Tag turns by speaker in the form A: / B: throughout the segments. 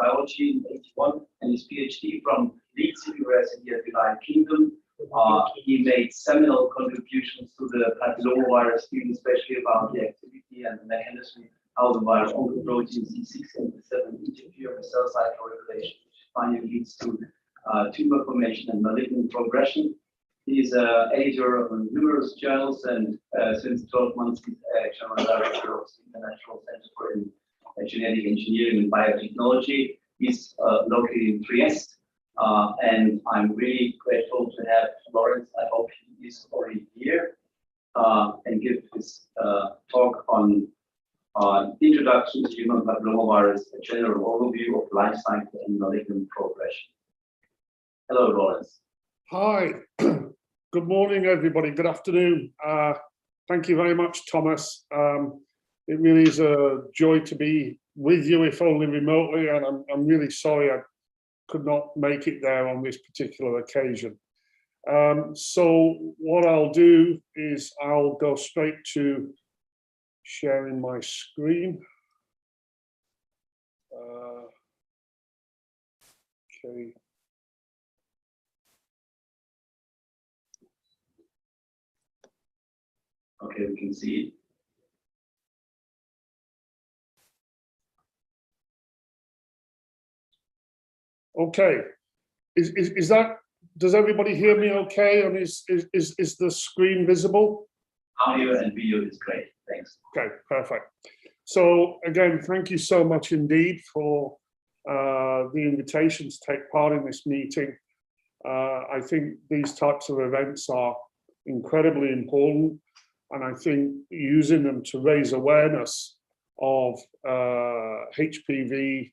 A: biology in '81 and his PhD from Leeds University at the United Kingdom. He made seminal contributions to the papillomavirus field, especially about the activity and the mechanism, how the virus oncoprotein C6 and C7 interfere with cell cycle regulation, which finally leads to tumor formation and malignant progression. He's an editor of numerous journals, and since 12 months, he's general director of the International Center for Genetic Engineering and Biotechnology. He's located in Trieste, and I'm really grateful to have Lawrence. I hope he is already here and give his talk on introduction to human papillomavirus, a general overview of life cycle and malignant progression. Hello, Lawrence.
B: Hi. Good morning, everybody. Good afternoon. Thank you very much, Thomas. It really is a joy to be with you, if only remotely, and I'm really sorry I could not make it there on this particular occasion. So what I'll do is I'll go straight to sharing my screen. Okay.
A: Okay, we can see.
B: Okay, is that? Does everybody hear me? Okay, and is the screen visible?
A: Audio and video is great. Thanks.
B: Okay, perfect. So again, thank you so much indeed for the invitation to take part in this meeting. I think these types of events are incredibly important. And I think using them to raise awareness of HPV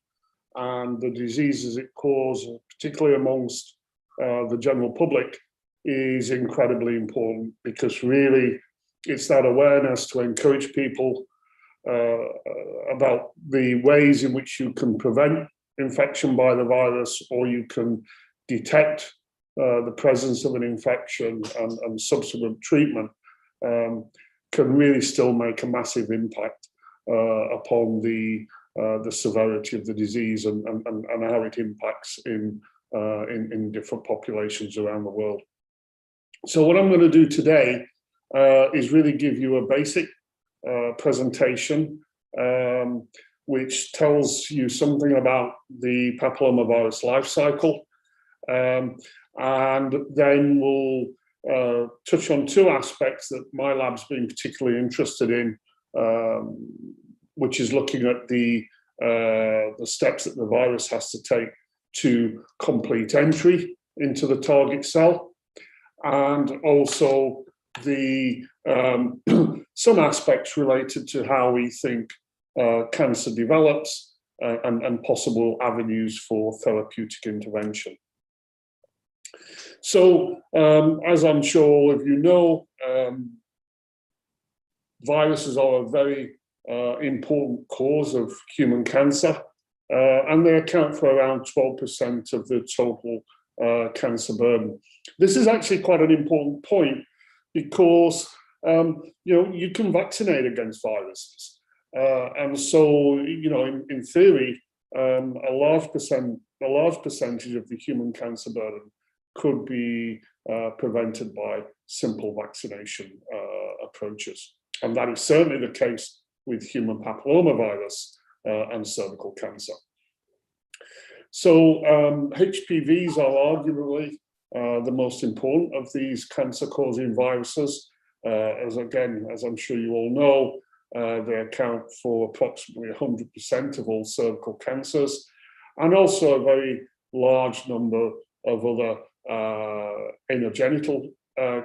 B: and the diseases it causes, particularly amongst the general public, is incredibly important, because really it's that awareness to encourage people about the ways in which you can prevent infection by the virus, or you can detect the presence of an infection and subsequent treatment. Can really still make a massive impact upon the severity of the disease and how it impacts in different populations around the world. So what I'm going to do today is really give you a basic presentation which tells you something about the papillomavirus life cycle, and then we'll touch on two aspects that my lab's been particularly interested in, which is looking at the steps that the virus has to take to complete entry into the target cell, and also the some aspects related to how we think cancer develops and possible avenues for therapeutic intervention. So, as I'm sure all of you know, viruses are a very important cause of human cancer, and they account for around 12% of the total cancer burden. This is actually quite an important point, because you can vaccinate against viruses, and so in theory, a large percentage of the human cancer burden could be prevented by simple vaccination approaches. And that is certainly the case with human papillomavirus and cervical cancer. So HPVs are arguably the most important of these cancer-causing viruses. As I'm sure you all know, they account for approximately 100% of all cervical cancers, and also a very large number of other anogenital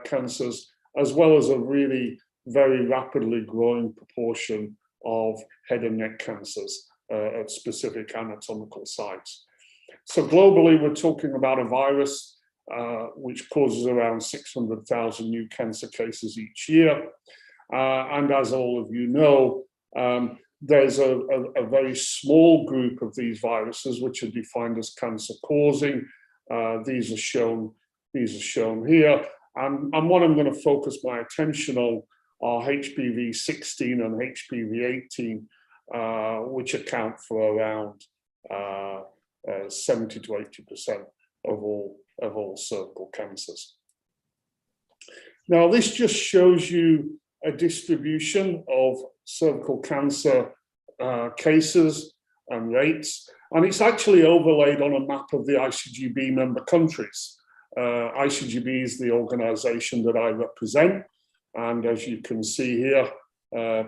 B: cancers, as well as a really very rapidly growing proportion of head and neck cancers at specific anatomical sites. So globally, we're talking about a virus which causes around 600,000 new cancer cases each year. And as all of you know, there's a very small group of these viruses which are defined as cancer-causing. These are shown here, and what I'm going to focus my attention on are Hpv 16 and Hpv 18, which account for around 70 to 80% of all cervical cancers. Now, this just shows you a distribution of cervical cancer cases and rates, and it's actually overlaid on a map of the ICGB member countries. ICGB is the organization that I represent, and as you can see here,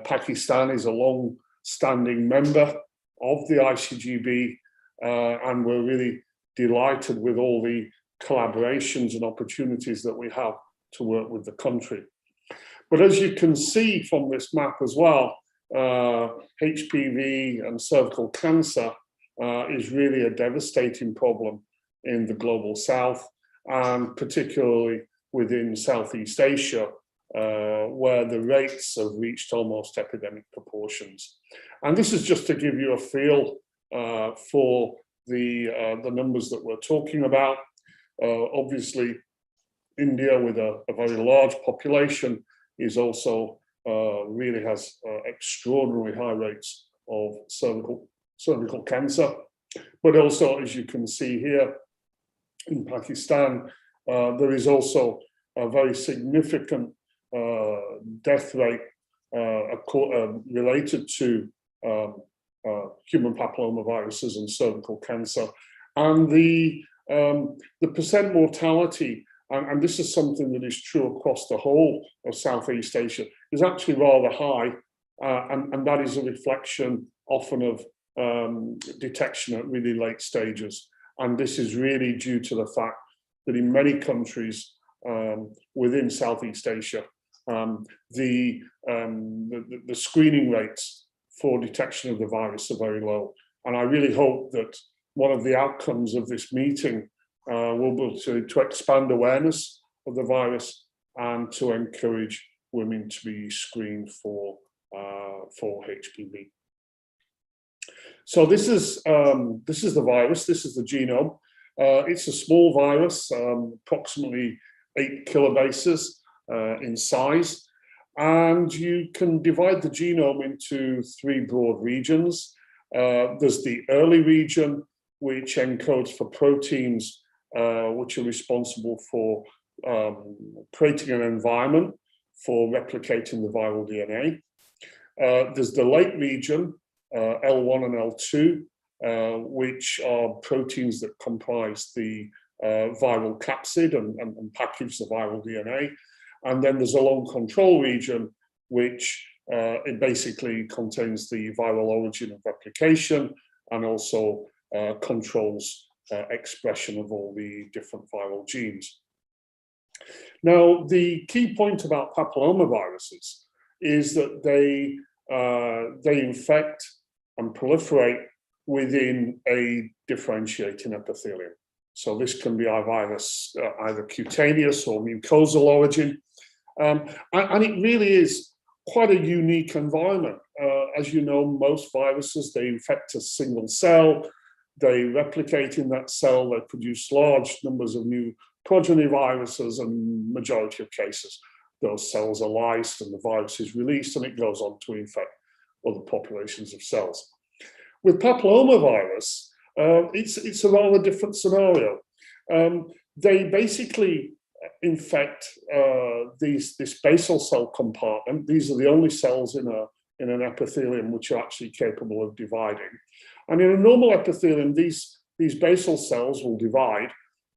B: Pakistan is a long-standing member of the ICGB, and we're really delighted with all the collaborations and opportunities that we have to work with the country. But as you can see from this map as well, HPV and cervical cancer is really a devastating problem in the global south, and particularly within Southeast Asia, where the rates have reached almost epidemic proportions. And this is just to give you a feel for the numbers that we're talking about. Obviously, India, with a very large population, is also really has extraordinarily high rates of cervical cancer. But also, as you can see here, in Pakistan, there is also a very significant death rate related to human papillomaviruses and cervical cancer. And the percent mortality, and this is something that is true across the whole of Southeast Asia, is actually rather high, and that is a reflection often of detection at really late stages. And this is really due to the fact that in many countries within Southeast Asia, the screening rates for detection of the virus are very low. And I really hope that one of the outcomes of this meeting will be to expand awareness of the virus and to encourage women to be screened for HPV. So this is the virus. This is the genome. It's a small virus, approximately 8 kilobases in size, and you can divide the genome into 3 broad regions. There's the early region, which encodes for proteins which are responsible for creating an environment for replicating the viral DNA. There's the late region, L1 and L2, which are proteins that comprise the viral capsid and package the viral DNA. And then there's a long control region, which it basically contains the viral origin of replication and also controls expression of all the different viral genes. Now, the key point about papillomaviruses is that they infect and proliferate within a differentiating epithelium. So this can be either cutaneous or mucosal origin. And it really is quite a unique environment. As you know, most viruses, they infect a single cell, they replicate in that cell, they produce large numbers of new progeny viruses, and majority of cases, those cells are lysed and the virus is released and it goes on to infect other populations of cells. With papillomavirus, it's a rather different scenario. They basically infect this basal cell compartment. These are the only cells in an epithelium which are actually capable of dividing. And in a normal epithelium, these basal cells will divide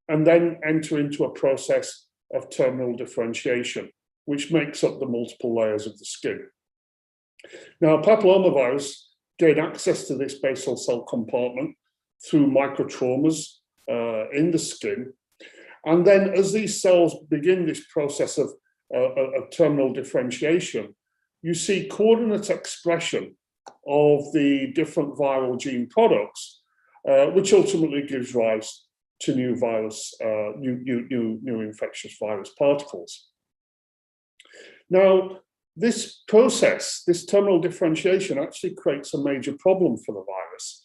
B: and then enter into a process of terminal differentiation, which makes up the multiple layers of the skin. Now, papillomavirus gain access to this basal cell compartment through microtraumas in the skin. And then as these cells begin this process of terminal differentiation, you see coordinate expression of the different viral gene products, which ultimately gives rise to new infectious virus particles. Now, this process, this terminal differentiation, actually creates a major problem for the virus.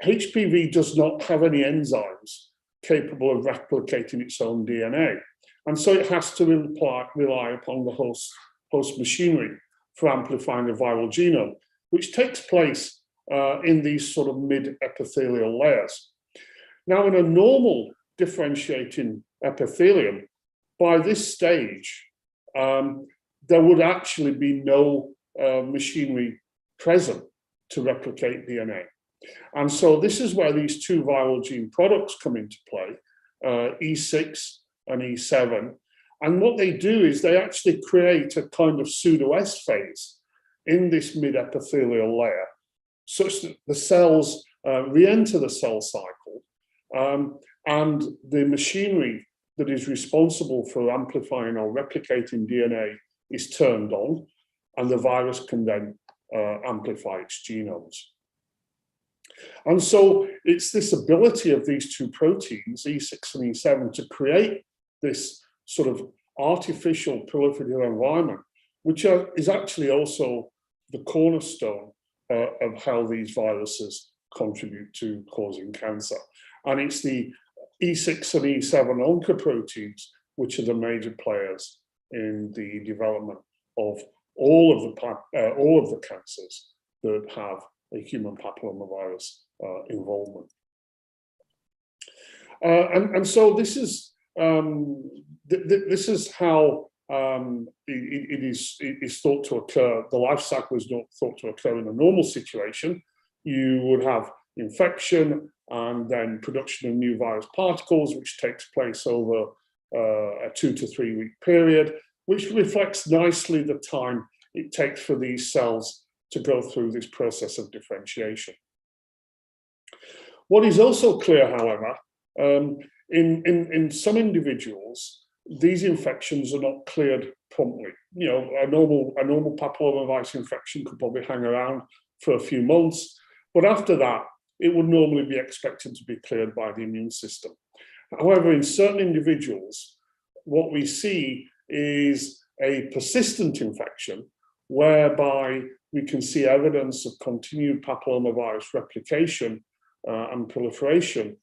B: HPV does not have any enzymes capable of replicating its own DNA, and so it has to rely upon the host machinery for amplifying the viral genome, which takes place in these sort of mid-epithelial layers. Now, in a normal differentiating epithelium, by this stage, there would actually be no machinery present to replicate DNA. And so this is where these two viral gene products come into play, E6 and E7. And what they do is they actually create a kind of pseudo-S phase in this mid-epithelial layer, such that the cells re-enter the cell cycle, and the machinery that is responsible for amplifying or replicating DNA is turned on, and the virus can then amplify its genomes. And so it's this ability of these two proteins, E6 and E7, to create this sort of artificial proliferative environment, which is actually also the cornerstone of how these viruses contribute to causing cancer. And it's the E6 and E7 oncoproteins which are the major players in the development of all of the cancers that have a human papillomavirus involvement. And so this is how it is thought to occur. The life cycle is not thought to occur in a normal situation. You would have infection and then production of new virus particles, which takes place over a 2 to 3 week period, which reflects nicely the time it takes for these cells to go through this process of differentiation. What is also clear, however, in some individuals, these infections are not cleared promptly. You know, a normal papillomavirus infection could probably hang around for a few months, but after that, it would normally be expected to be cleared by the immune system. However, in certain individuals, what we see is a persistent infection whereby we can see evidence of continued papillomavirus replication and proliferation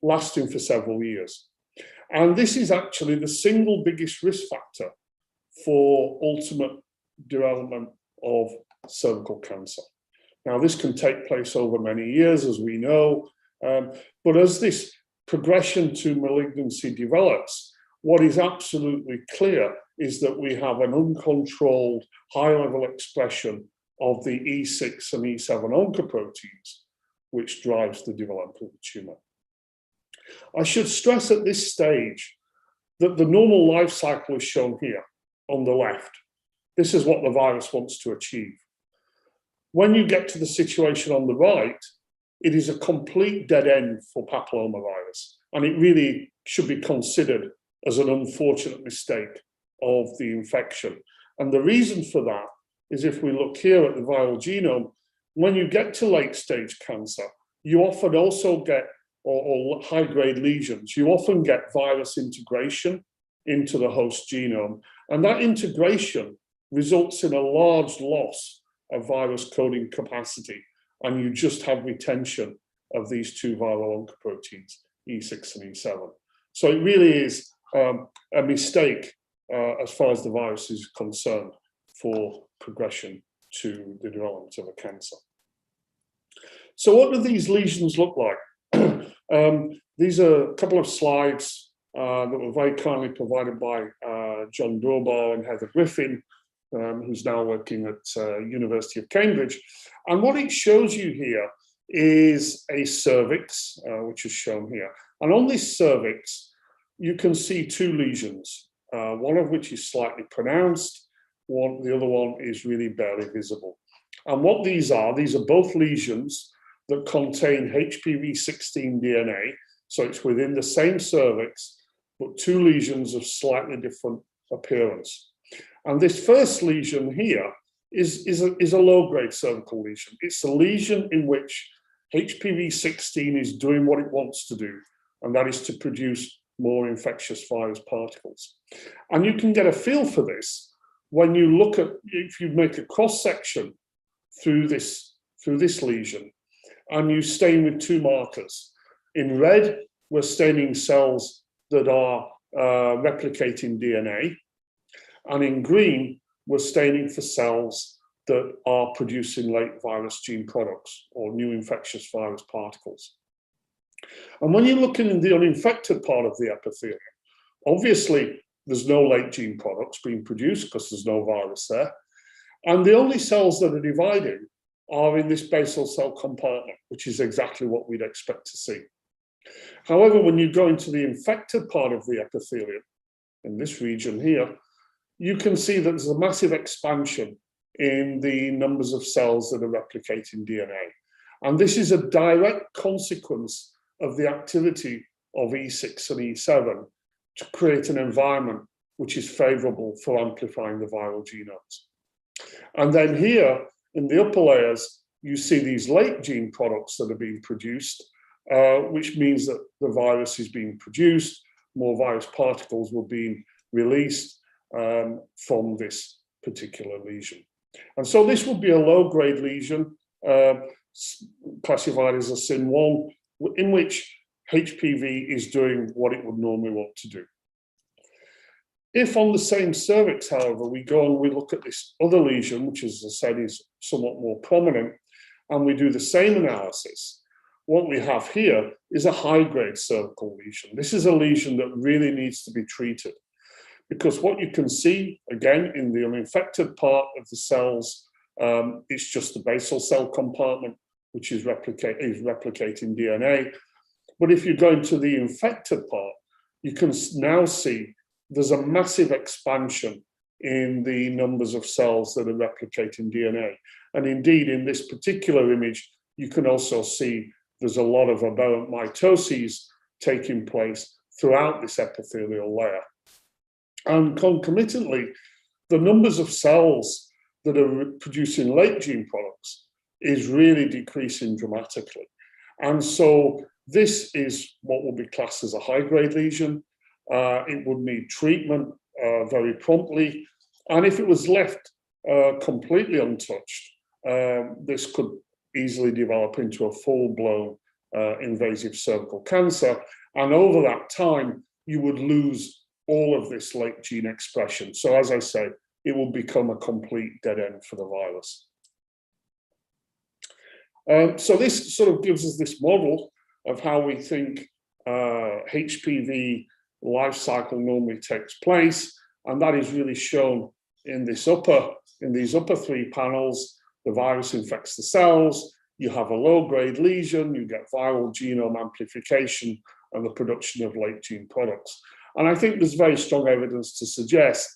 B: lasting for several years. And this is actually the single biggest risk factor for ultimate development of cervical cancer. Now, this can take place over many years, as we know, but as this progression to malignancy develops, what is absolutely clear is that we have an uncontrolled high-level expression of the E6 and E7 oncoproteins, which drives the development of the tumor. I should stress at this stage that the normal life cycle is shown here on the left. This is what the virus wants to achieve. When you get to the situation on the right, it is a complete dead end for papillomavirus, and it really should be considered as an unfortunate mistake of the infection. And the reason for that is, if we look here at the viral genome, when you get to late stage cancer, you often also get, or high-grade lesions, you often get virus integration into the host genome. And that integration results in a large loss of virus coding capacity, and you just have retention of these two viral oncoproteins, E6 and E7. So it really is a mistake as far as the virus is concerned for progression to the development of a cancer. So what do these lesions look like? These are a couple of slides that were very kindly provided by John Dorbar and Heather Griffin, who's now working at University of Cambridge. And what it shows you here is a cervix, which is shown here. And on this cervix, you can see two lesions, one of which is slightly pronounced, the other one is really barely visible. And what these are both lesions that contain Hpv16 DNA, so it's within the same cervix, but two lesions of slightly different appearance. And this first lesion here is a low-grade cervical lesion. It's a lesion in which Hpv16 is doing what it wants to do, and that is to produce more infectious virus particles. And you can get a feel for this when you look at, if you make a cross-section through this lesion, and you stain with two markers. In red, we're staining cells that are replicating DNA, and in green, we're staining for cells that are producing late virus gene products or new infectious virus particles. And when you're looking in the uninfected part of the epithelium, obviously there's no late gene products being produced because there's no virus there. And the only cells that are dividing are in this basal cell compartment, which is exactly what we'd expect to see. However, when you go into the infected part of the epithelium, in this region here, you can see that there's a massive expansion in the numbers of cells that are replicating DNA. And this is a direct consequence of the activity of E6 and E7 to create an environment which is favorable for amplifying the viral genomes. And then here in the upper layers, you see these late gene products that are being produced, which means that the virus is being produced, more virus particles will be released from this particular lesion. And so this would be a low-grade lesion classified as a SYN1, in which HPV is doing what it would normally want to do. If on the same cervix, however, we go and we look at this other lesion, which, as I said, is somewhat more prominent, and we do the same analysis, what we have here is a high-grade cervical lesion. This is a lesion that really needs to be treated, because what you can see, again, in the uninfected part of the cells, it's just the basal cell compartment, which is replicating DNA. But if you go into the infected part, you can now see there's a massive expansion in the numbers of cells that are replicating DNA. And indeed, in this particular image, you can also see there's a lot of aberrant mitoses taking place throughout this epithelial layer. And concomitantly, the numbers of cells that are producing late gene products is really decreasing dramatically. And so this is what will be classed as a high-grade lesion. It would need treatment very promptly. And if it was left completely untouched, this could easily develop into a full-blown invasive cervical cancer. And over that time, you would lose all of this late gene expression. So as I say, it will become a complete dead end for the virus. So this sort of gives us this model of how we think HPV life cycle normally takes place, and that is really shown in these upper three panels. The virus infects the cells, you have a low-grade lesion, you get viral genome amplification and the production of late gene products. And I think there's very strong evidence to suggest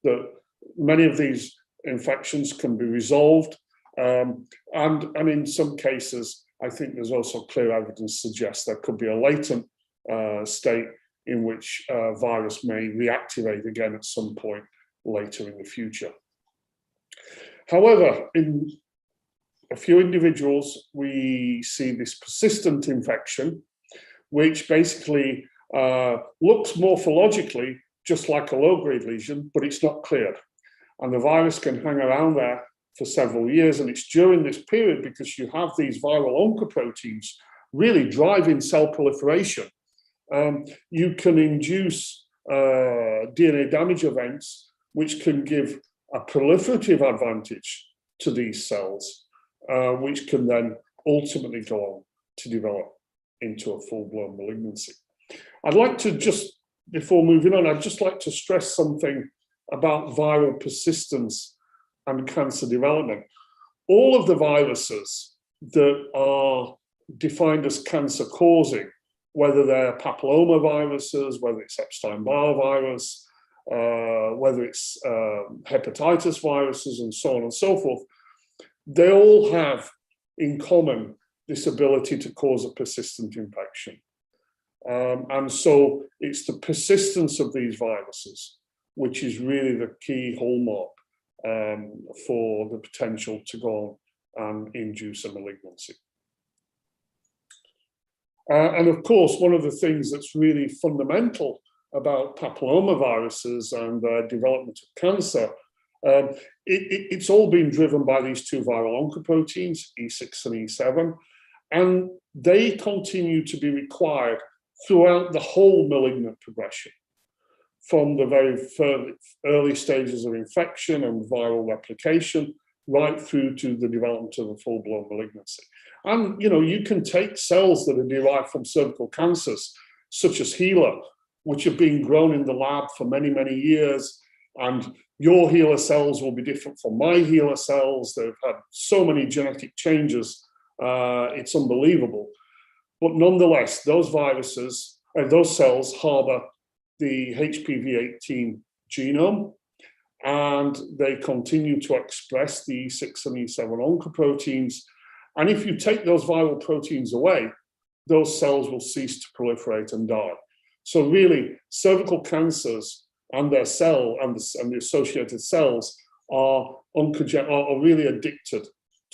B: that many of these infections can be resolved, and in some cases, I think there's also clear evidence to suggest there could be a latent state in which virus may reactivate again at some point later in the future. However, in a few individuals, we see this persistent infection, which basically looks morphologically just like a low-grade lesion, but it's not cleared. And the virus can hang around there for several years, and it's during this period, because you have these viral oncoproteins really driving cell proliferation, you can induce DNA damage events, which can give a proliferative advantage to these cells, which can then ultimately go on to develop into a full-blown malignancy. I'd like to just, before moving on, I'd just like to stress something about viral persistence and cancer development. All of the viruses that are defined as cancer-causing, whether they're papillomaviruses, whether it's Epstein-Barr virus, whether it's hepatitis viruses, and so on and so forth, they all have in common this ability to cause a persistent infection. And so it's the persistence of these viruses which is really the key hallmark for the potential to go on and induce a malignancy. And of course, one of the things that's really fundamental about papillomaviruses and their development of cancer, it's all been driven by these two viral oncoproteins, E6 and E7, and they continue to be required throughout the whole malignant progression, from the very early stages of infection and viral replication right through to the development of a full-blown malignancy. And, you know, you can take cells that are derived from cervical cancers, such as HeLa, which have been grown in the lab for many, many years, and your HeLa cells will be different from my HeLa cells. They've had so many genetic changes, it's unbelievable. But nonetheless, those viruses, those cells harbor the HPV-18 genome, and they continue to express the E6 and E7 oncoproteins. And if you take those viral proteins away, those cells will cease to proliferate and die. So really, cervical cancers and their cell and the associated cells are really addicted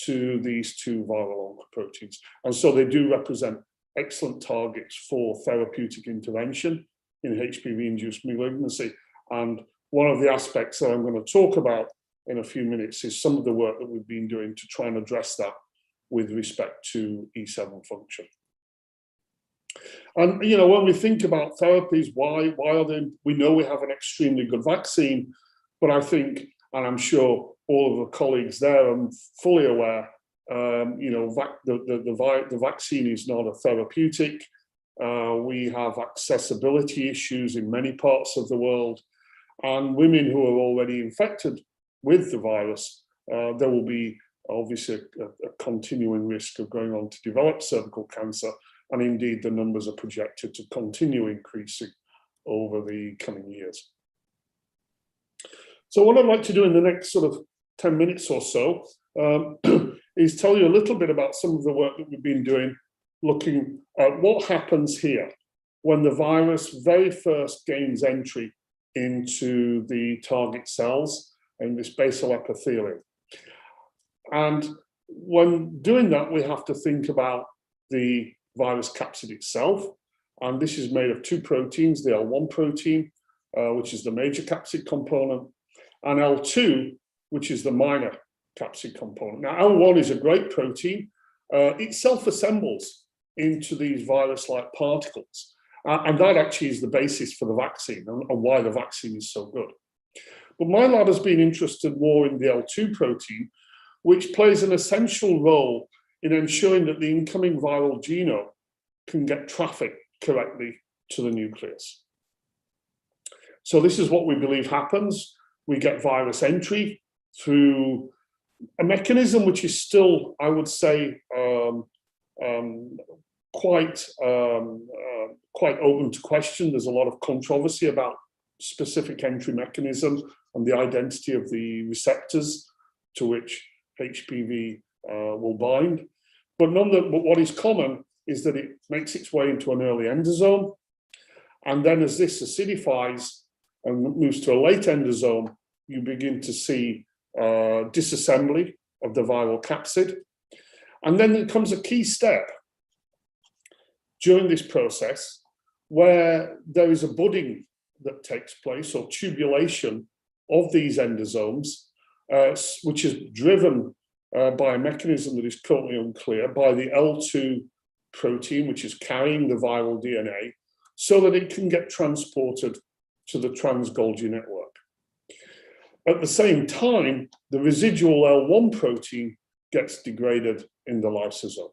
B: to these two viral oncoproteins. And so they do represent excellent targets for therapeutic intervention in HPV-induced malignancy. And one of the aspects that I'm going to talk about in a few minutes is some of the work that we've been doing to try and address that with respect to E7 function. And, you know, when we think about therapies, why are they? We know we have an extremely good vaccine, but I think, and I'm sure all of the colleagues there are fully aware, you know, the vaccine is not a therapeutic. We have accessibility issues in many parts of the world, and women who are already infected with the virus, there will be obviously a continuing risk of going on to develop cervical cancer. And indeed, the numbers are projected to continue increasing over the coming years. So what I'd like to do in the next sort of 10 minutes or so is tell you a little bit about some of the work that we've been doing, looking at what happens here when the virus very first gains entry into the target cells in this basal epithelium. And when doing that, we have to think about the virus capsid itself, and this is made of two proteins, the L1 protein, which is the major capsid component, and L2, which is the minor capsid component. Now, L1 is a great protein. It self-assembles into these virus-like particles, and that actually is the basis for the vaccine and why the vaccine is so good. But my lab has been interested more in the L2 protein, which plays an essential role in ensuring that the incoming viral genome can get trafficked correctly to the nucleus. So this is what we believe happens. We get virus entry through a mechanism which is still, I would say, quite open to question. There's a lot of controversy about specific entry mechanism and the identity of the receptors to which HPV will bind. But what is common is that it makes its way into an early endosome. And then as this acidifies and moves to a late endosome, you begin to see disassembly of the viral capsid. And then there comes a key step during this process where there is a budding that takes place, or tubulation of these endosomes, which is driven by a mechanism that is currently unclear, by the L2 protein, which is carrying the viral DNA, so that it can get transported to the trans-Golgi network. At the same time, the residual L1 protein gets degraded in the lysosome.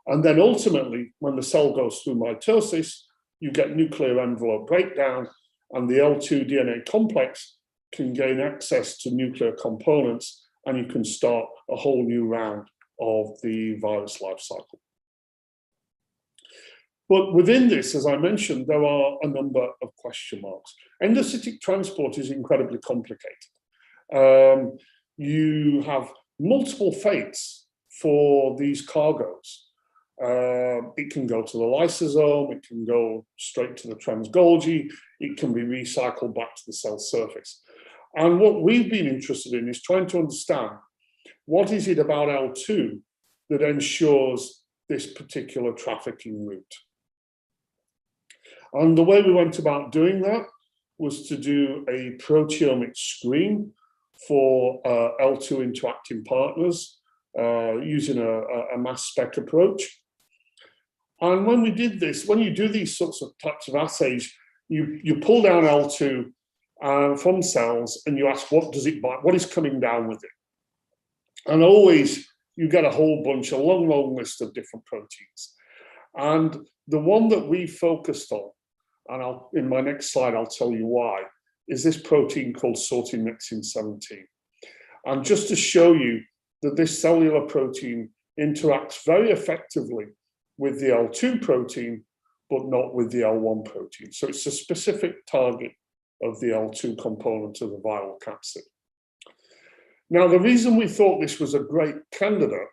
B: And then ultimately, when the cell goes through mitosis, you get nuclear envelope breakdown, and the L2 DNA complex can gain access to nuclear components, and you can start a whole new round of the virus life cycle. But within this, as I mentioned, there are a number of question marks. Endocytic transport is incredibly complicated. You have multiple fates for these cargoes. It can go to the lysosome, it can go straight to the trans-Golgi, it can be recycled back to the cell surface. And what we've been interested in is trying to understand what is it about L2 that ensures this particular trafficking route. And the way we went about doing that was to do a proteomic screen for L2 interacting partners using a mass spec approach. And when we did this, when you do these sorts of types of assays, you pull down L2 from cells and you ask, what does it bind? What is coming down with it? And always you get a whole bunch, a long, long list of different proteins. And the one that we focused on, and in my next slide, I'll tell you why, is this protein called sorting nexin 17. And just to show you that this cellular protein interacts very effectively with the L2 protein, but not with the L1 protein. So it's a specific target of the L2 component of the viral capsid. Now, the reason we thought this was a great candidate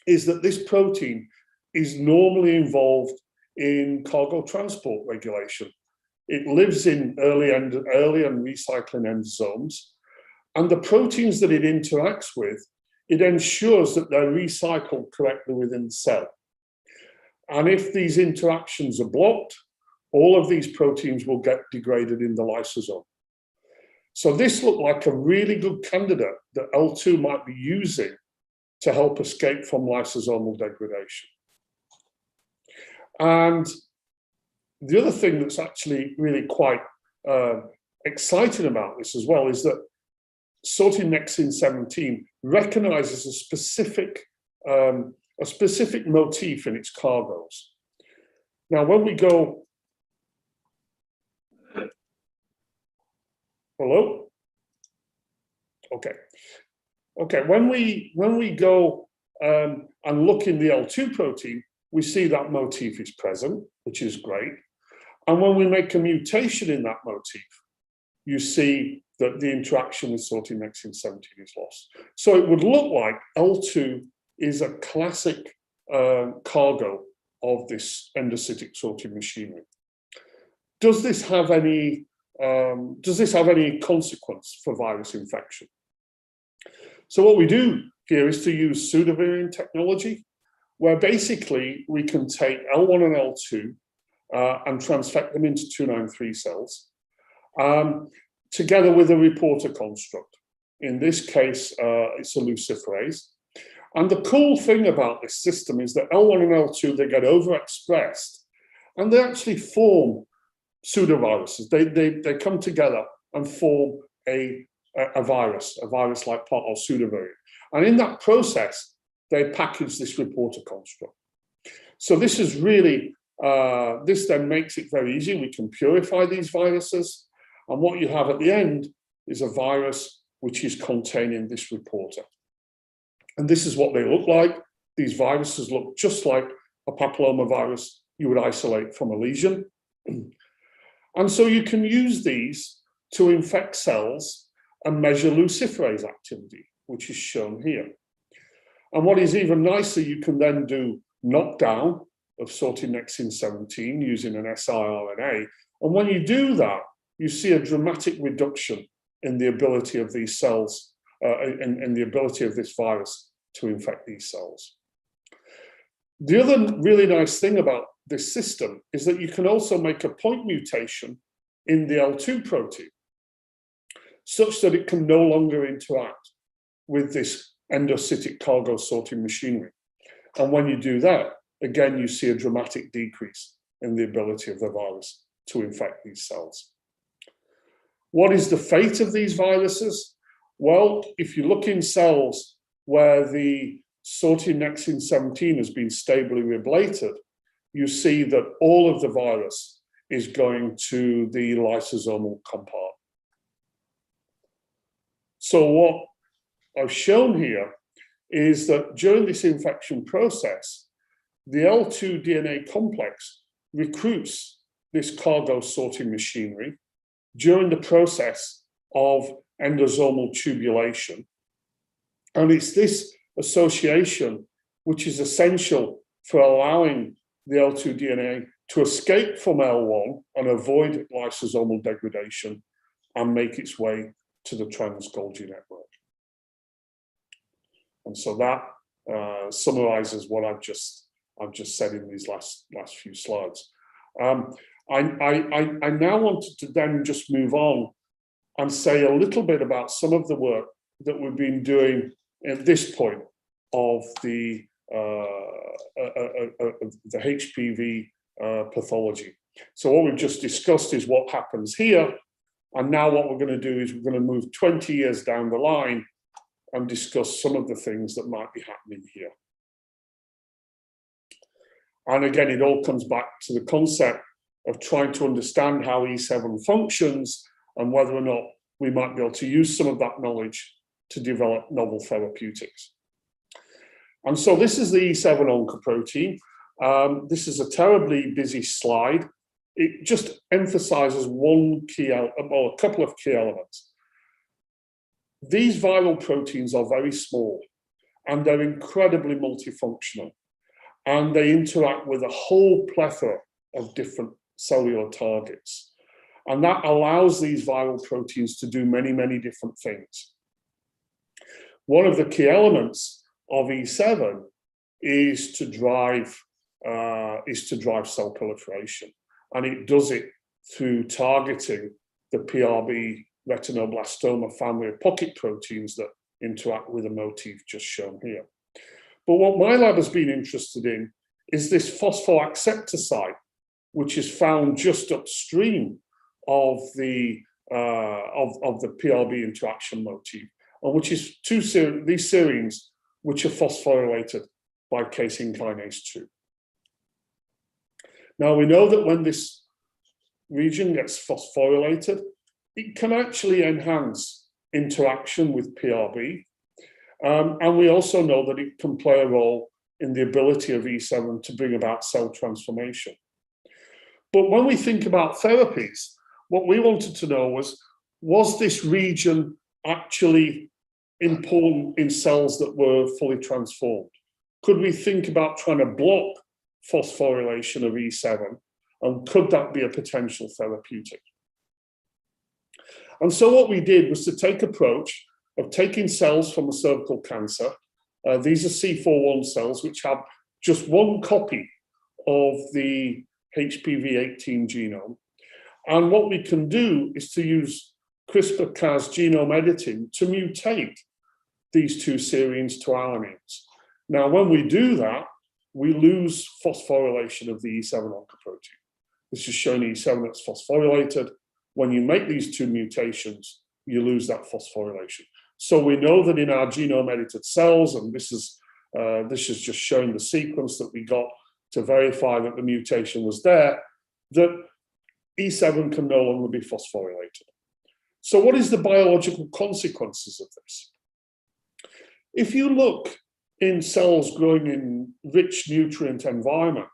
B: is that this protein is normally involved in cargo transport regulation. It lives in early and recycling endosomes, and the proteins that it interacts with, it ensures that they're recycled correctly within the cell. And if these interactions are blocked, all of these proteins will get degraded in the lysosome. So this looked like a really good candidate that L2 might be using to help escape from lysosomal degradation. And the other thing that's actually really quite exciting about this as well is that sorting nexin 17 recognizes a specific motif in its cargoes. Now, when we go, hello? Okay, when we go and look in the L2 protein, we see that motif is present, which is great. And when we make a mutation in that motif, you see that the interaction with sorting nexin 17 is lost. So it would look like L2 is a classic cargo of this endocytic sorting machinery. Does this have any consequence for virus infection? So what we do here is to use pseudovariant technology, where basically we can take L1 and L2 and transfect them into 293 cells, together with a reporter construct. In this case, it's a luciferase. And the cool thing about this system is that L1 and L2, they get overexpressed, and they actually form pseudoviruses. They come together and form a virus-like part or pseudovariant. And in that process, they package this reporter construct. So this is really, this then makes it very easy. We can purify these viruses. And what you have at the end is a virus which is containing this reporter. And this is what they look like. These viruses look just like a papillomavirus you would isolate from a lesion. And so you can use these to infect cells and measure luciferase activity, which is shown here. And what is even nicer, you can then do knockdown of sorting nexin 17 using an siRNA. And when you do that, you see a dramatic reduction in the ability of these cells, in the ability of this virus to infect these cells. The other really nice thing about this system is that you can also make a point mutation in the L2 protein, such that it can no longer interact with this endocytic cargo sorting machinery. And when you do that, again, you see a dramatic decrease in the ability of the virus to infect these cells. What is the fate of these viruses? Well, if you look in cells where the sorting nexin 17 has been stably reablated, you see that all of the virus is going to the lysosomal compartment. So what I've shown here is that during this infection process, the L2 DNA complex recruits this cargo sorting machinery during the process of endosomal tubulation. And it's this association which is essential for allowing the L2 DNA to escape from L1 and avoid lysosomal degradation and make its way to the trans-Golgi network. And so that summarizes what I've just said in these last few slides. I now wanted to then just move on and say a little bit about some of the work that we've been doing at this point of the HPV pathology. So what we've just discussed is what happens here, and now what we're going to do is we're going to move 20 years down the line and discuss some of the things that might be happening here. And again, it all comes back to the concept of trying to understand how E7 functions and whether or not we might be able to use some of that knowledge to develop novel therapeutics. And so this is the E7 oncoprotein. This is a terribly busy slide. It just emphasizes a couple of key elements. These viral proteins are very small and they're incredibly multifunctional, and they interact with a whole plethora of different cellular targets. And that allows these viral proteins to do many, many different things. One of the key elements of E7 is to drive cell proliferation, and it does it through targeting the PRB retinoblastoma family of pocket proteins that interact with the motif just shown here. But what my lab has been interested in is this phosphoacceptor site, which is found just upstream of the PRB interaction motif, and which is these serines which are phosphorylated by casein kinase 2. Now we know that when this region gets phosphorylated, it can actually enhance interaction with PRB. And we also know that it can play a role in the ability of E7 to bring about cell transformation. But when we think about therapies, what we wanted to know was this region actually important in cells that were fully transformed? Could we think about trying to block phosphorylation of E7, and could that be a potential therapeutic? And so what we did was to take approach of taking cells from a cervical cancer. These are C41 cells which have just one copy of the Hpv18 genome. And what we can do is to use CRISPR-Cas genome editing to mutate these two serines to alanines. Now, when we do that, we lose phosphorylation of the E7 oncoprotein. This is showing E7 that's phosphorylated. When you make these two mutations, you lose that phosphorylation. So we know that in our genome edited cells, and this is just showing the sequence that we got to verify that the mutation was there, that E7 can no longer be phosphorylated. So what is the biological consequences of this? If you look in cells growing in rich nutrient environment,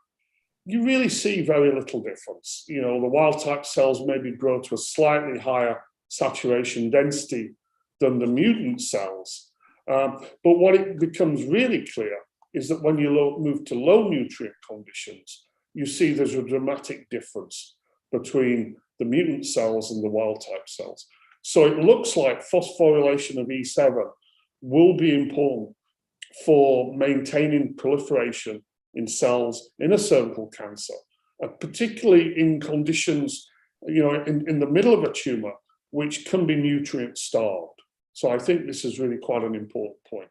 B: you really see very little difference. You know, the wild type cells maybe grow to a slightly higher saturation density than the mutant cells. But what it becomes really clear is that when you move to low nutrient conditions, you see there's a dramatic difference between the mutant cells and the wild type cells. So it looks like phosphorylation of E7 will be important for maintaining proliferation in cells in a cervical cancer, particularly in conditions, you know, in the middle of a tumor, which can be nutrient starved. So I think this is really quite an important point.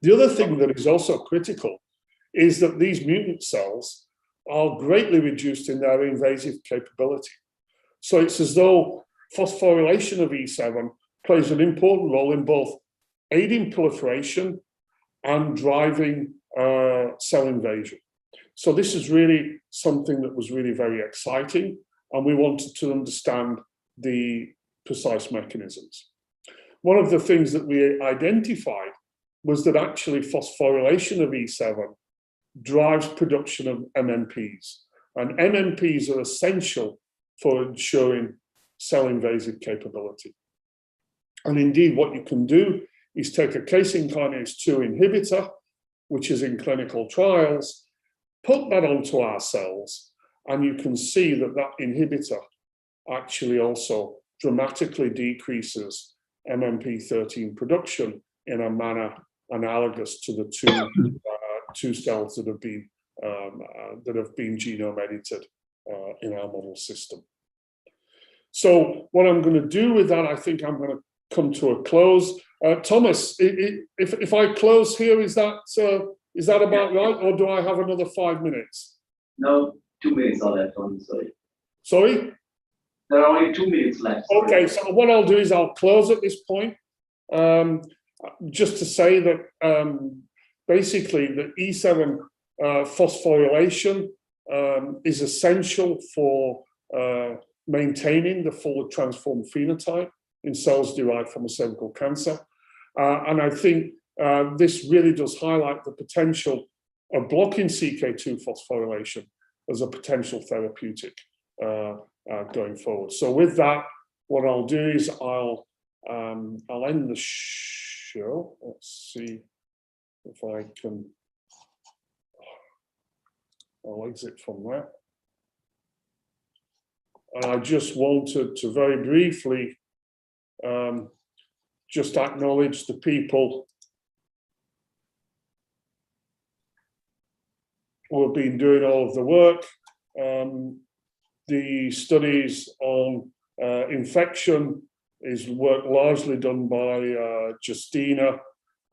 B: The other thing that is also critical is that these mutant cells are greatly reduced in their invasive capability. So it's as though phosphorylation of E7 plays an important role in both aiding proliferation and driving cell invasion. So this is really something that was really very exciting, and we wanted to understand the precise mechanisms. One of the things that we identified was that actually phosphorylation of E7 drives production of MMPs, and MMPs are essential for ensuring cell invasive capability. And indeed, what you can do is take a casein kinase 2 inhibitor, which is in clinical trials, put that onto our cells, and you can see that that inhibitor actually also dramatically decreases MMP13 production in a manner analogous to the two cells that have been genome edited in our model system. So what I'm going to do with that, I think I'm going to come to a close. Thomas, if I close here, is that about right, or do I have another 5 minutes?
A: No, 2 minutes are left on. Sorry.
B: Sorry?
A: There are only 2 minutes left.
B: Okay, so what I'll do is I'll close at this point. Just to say that basically the E7 phosphorylation is essential for maintaining the fully transformed phenotype in cells derived from a cervical cancer. And I think this really does highlight the potential of blocking CK2 phosphorylation as a potential therapeutic going forward. So with that, what I'll do is I'll end the show. Let's see if I can. I'll exit from that. And I just wanted to very briefly just acknowledge the people who have been doing all of the work. The studies on infection is work largely done by Justina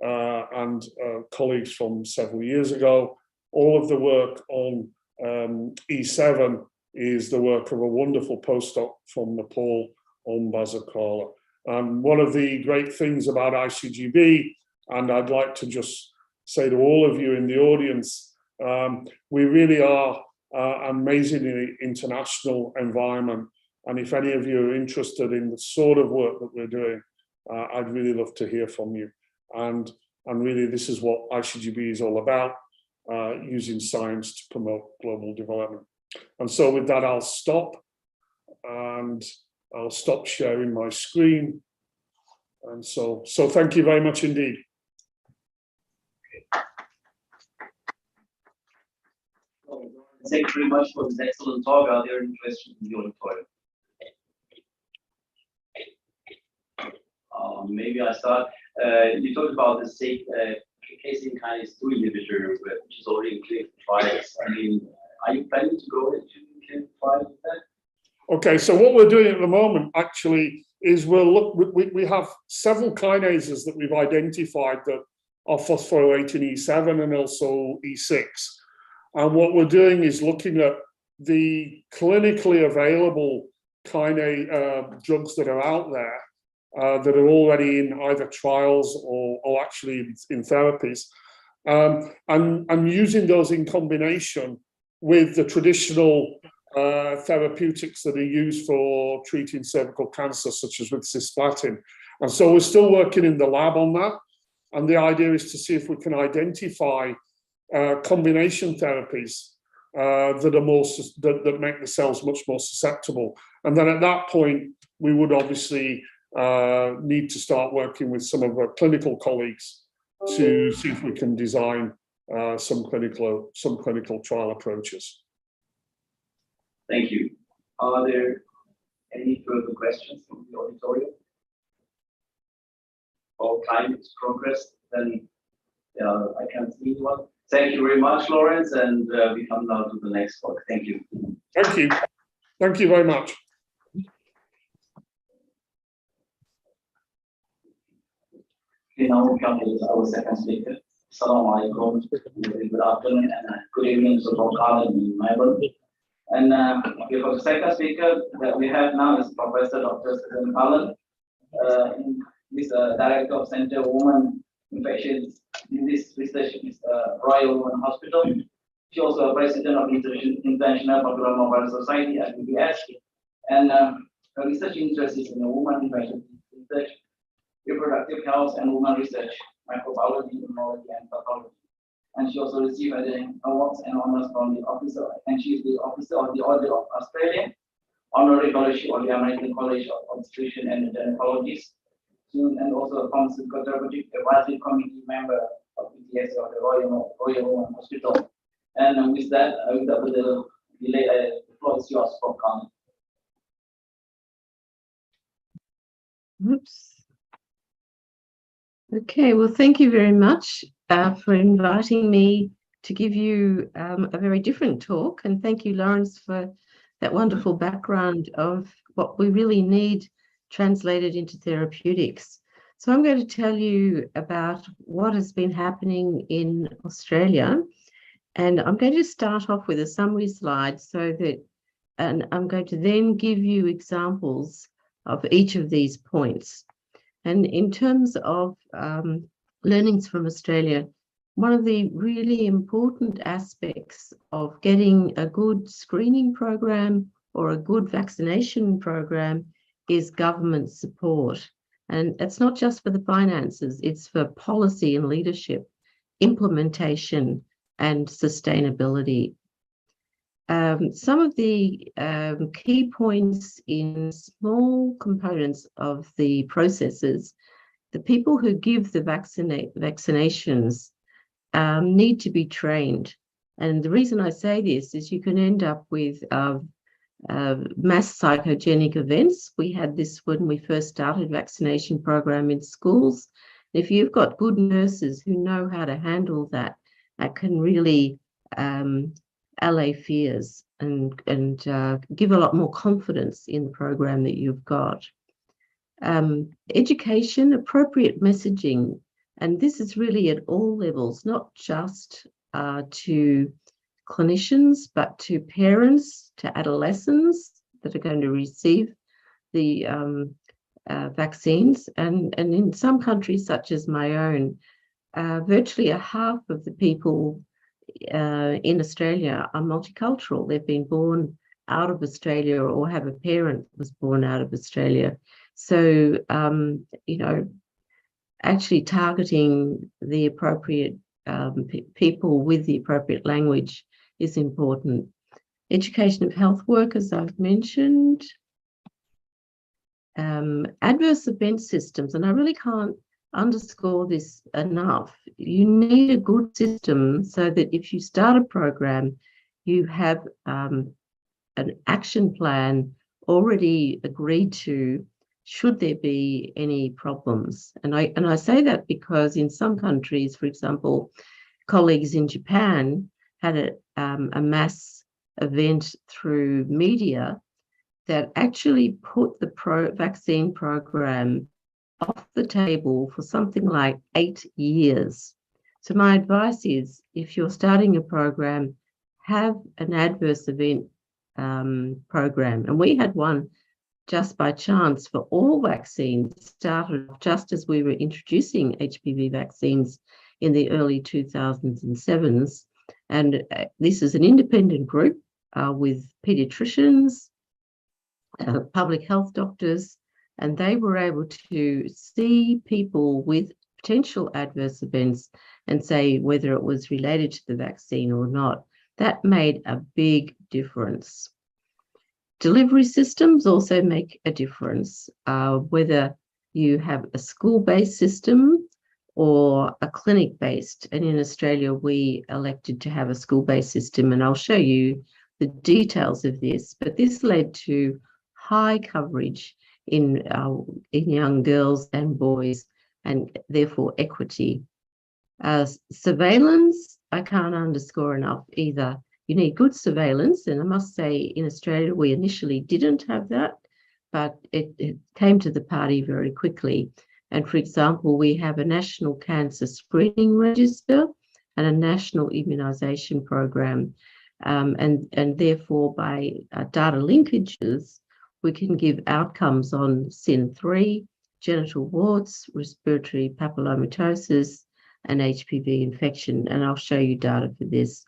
B: and colleagues from several years ago. All of the work on E7 is the work of a wonderful postdoc from Nepal on Bazakala. And one of the great things about ICGB, and I'd like to just say to all of you in the audience, we really are an amazingly international environment. And if any of you are interested in the sort of work that we're doing, I'd really love to hear from you. And really, this is what ICGB is all about, using science to promote global development. And so with that, I'll stop, and I'll stop sharing my screen. And so thank you very much indeed.
A: Thank you very much for this excellent talk. Are there any questions in the auditorium? Maybe I start. You talked about the safe casein kinase 2 inhibitor, which is already in clinical trials. I mean, are you planning to go into clinical trials with that?
B: Okay, so what we're doing at the moment actually is we have several kinases that we've identified that are phosphorylating E7 and also E6. And what we're doing is looking at the clinically available kinase drugs that are out there that are already in either trials or actually in therapies, and using those in combination with the traditional therapeutics that are used for treating cervical cancer, such as with cisplatin. And so we're still working in the lab on that. And the idea is to see if we can identify combination therapies that make the cells much more susceptible. And then at that point, we would obviously need to start working with some of our clinical colleagues to see if we can design some clinical trial approaches.
A: Thank you. Are there any further questions from the auditorium? All time is progress, then I can't see one. Thank you very much, Lawrence, and we come now to the next talk. Thank you.
B: Thank you. Thank you very much.
A: Okay, now we come to our second speaker. Assalamu alaikum. Good afternoon and good evening to all colleagues in Melbourne. And for the second speaker that we have now is Professor Dr. Susan Cullen. He's Director of Center Women Infectious Disease Research at Royal Women Hospital. She also President of International Papillomatosis Society at IPVS. And her research interest is in women infectious research, reproductive health, and women research, microbiology, immunology, and pathology. And she also received awards and honors from the officer, and she is the officer of the Order of Australia, Honorary Fellowship of the American College of Obstetricians and Gynecologists, and also a Pharmaceutical Therapeutic Advisory Committee member of PTS of the Royal Women Hospital. And with that, without further delay, the floor is yours for comment.
C: Oops. Okay, well, thank you very much for inviting me to give you a very different talk. And thank you, Lawrence, for that wonderful background of what we really need translated into therapeutics. So I'm going to tell you about what has been happening in Australia. And I'm going to start off with a summary slide and I'm going to then give you examples of each of these points. And in terms of learnings from Australia, one of the really important aspects of getting a good screening program or a good vaccination program is government support. And it's not just for the finances, it's for policy and leadership, implementation and sustainability. Some of the key points in small components of the processes, the people who give the vaccinations need to be trained. And the reason I say this is you can end up with mass psychogenic events. We had this when we first started vaccination program in schools. If you've got good nurses who know how to handle that, that can really allay fears and give a lot more confidence in the program that you've got. Education, appropriate messaging, and this is really at all levels, not just to clinicians, but to parents, to adolescents that are going to receive the vaccines. And in some countries, such as my own, virtually a half of the people in Australia are multicultural. They've been born out of Australia or have a parent that was born out of Australia. So, you know, actually targeting the appropriate people with the appropriate language is important. Education of health workers, I've mentioned. Adverse event systems, and I really can't underscore this enough. You need a good system so that if you start a program, you have an action plan already agreed to should there be any problems. And I say that because in some countries, for example, colleagues in Japan had a mass event through media that actually put the vaccine program off the table for something like 8 years. So my advice is, if you're starting a program, have an adverse event program. And we had one just by chance for all vaccines, started just as we were introducing HPV vaccines in the early 2007s. And this is an independent group with pediatricians, public health doctors, and they were able to see people with potential adverse events and say whether it was related to the vaccine or not. That made a big difference. Delivery systems also make a difference, whether you have a school-based system or a clinic-based. And in Australia, we elected to have a school-based system, and I'll show you the details of this. But this led to high coverage in young girls and boys, and therefore equity. Surveillance, I can't underscore enough either. You need good surveillance, and I must say in Australia we initially didn't have that, but it came to the party very quickly. And for example, we have a national cancer screening register and a national immunisation program, and therefore by data linkages, we can give outcomes on SIN3, genital warts, respiratory papillomatosis, and HPV infection. And I'll show you data for this.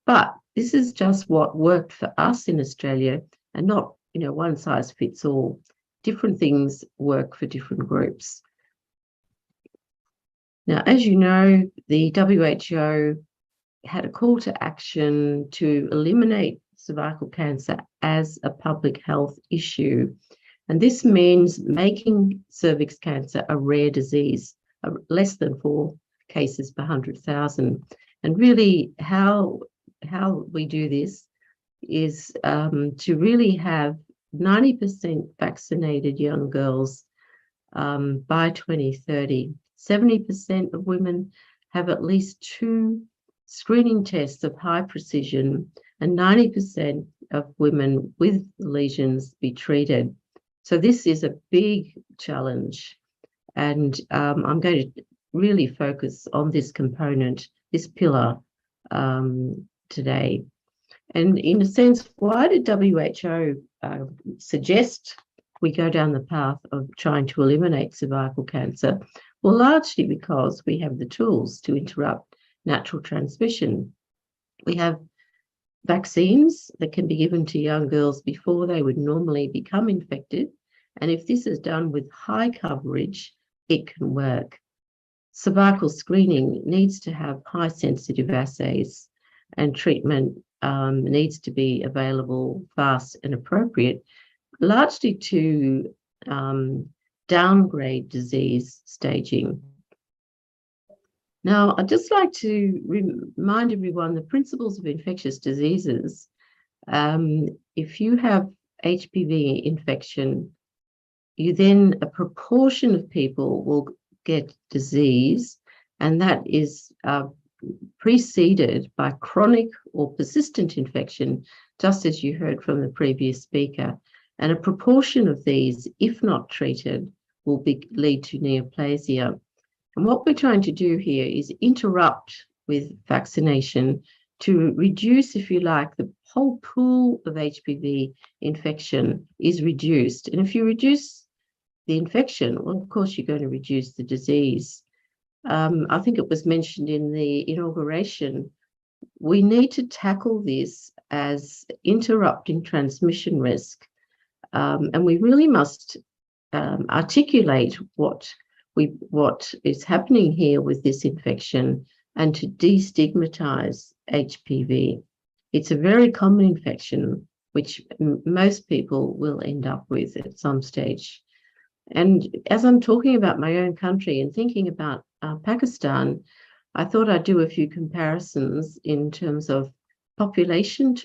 C: But this is just what worked for us in Australia, and not, you know, one size fits all. Different things work for different groups. Now, as you know, the WHO had a call to action to eliminate cervical cancer as a public health issue. And this means making cervix cancer a rare disease, less than 4 cases per 100,000. And really how we do this is to really have 90% vaccinated young girls by 2030. 70% of women have at least 2 screening tests of high precision, and 90% of women with lesions be treated. So this is a big challenge, and I'm going to really focus on this component, this pillar today. And in a sense, why did WHO suggest we go down the path of trying to eliminate cervical cancer? Well, largely because we have the tools to interrupt natural transmission. We have vaccines that can be given to young girls before they would normally become infected. And if this is done with high coverage, it can work. Cervical screening needs to have high sensitive assays, and treatment needs to be available fast and appropriate, largely to downgrade disease staging. Now, I'd just like to remind everyone the principles of infectious diseases. If you have HPV infection, then a proportion of people will get disease, and that is preceded by chronic or persistent infection, just as you heard from the previous speaker. And a proportion of these, if not treated, will lead to neoplasia. And what we're trying to do here is interrupt with vaccination to reduce, if you like, the whole pool of HPV infection is reduced. And if you reduce the infection, well, of course, you're going to reduce the disease. I think it was mentioned in the inauguration, we need to tackle this as interrupting transmission risk. And we really must articulate what is happening here with this infection and to destigmatize HPV. It's a very common infection, which most people will end up with at some stage. And as I'm talking about my own country and thinking about Pakistan, I thought I'd do a few comparisons in terms of population.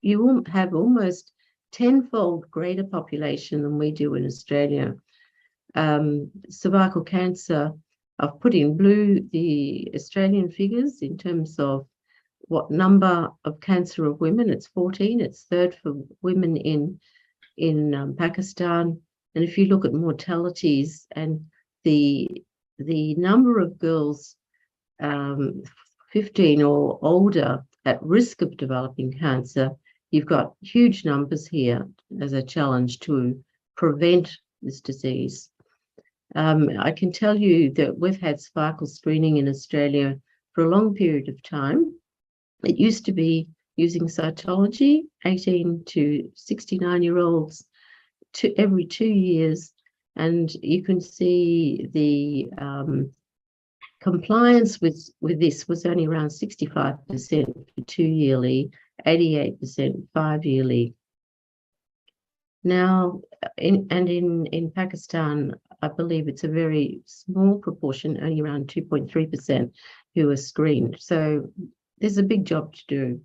C: You will have almost 10-fold greater population than we do in Australia. Cervical cancer, I've put in blue the Australian figures in terms of what number of cancer of women. It's 14. It's third for women in Pakistan. And if you look at mortalities and the number of girls 15 or older at risk of developing cancer, you've got huge numbers here as a challenge to prevent this disease. I can tell you that we've had cervical screening in Australia for a long period of time. It used to be using cytology, 18 to 69-year-olds every 2 years, and you can see the compliance with this was only around 65% for 2 yearly, 88% 5 yearly. Now, in Pakistan, I believe it's a very small proportion, only around 2.3% who are screened. So there's a big job to do.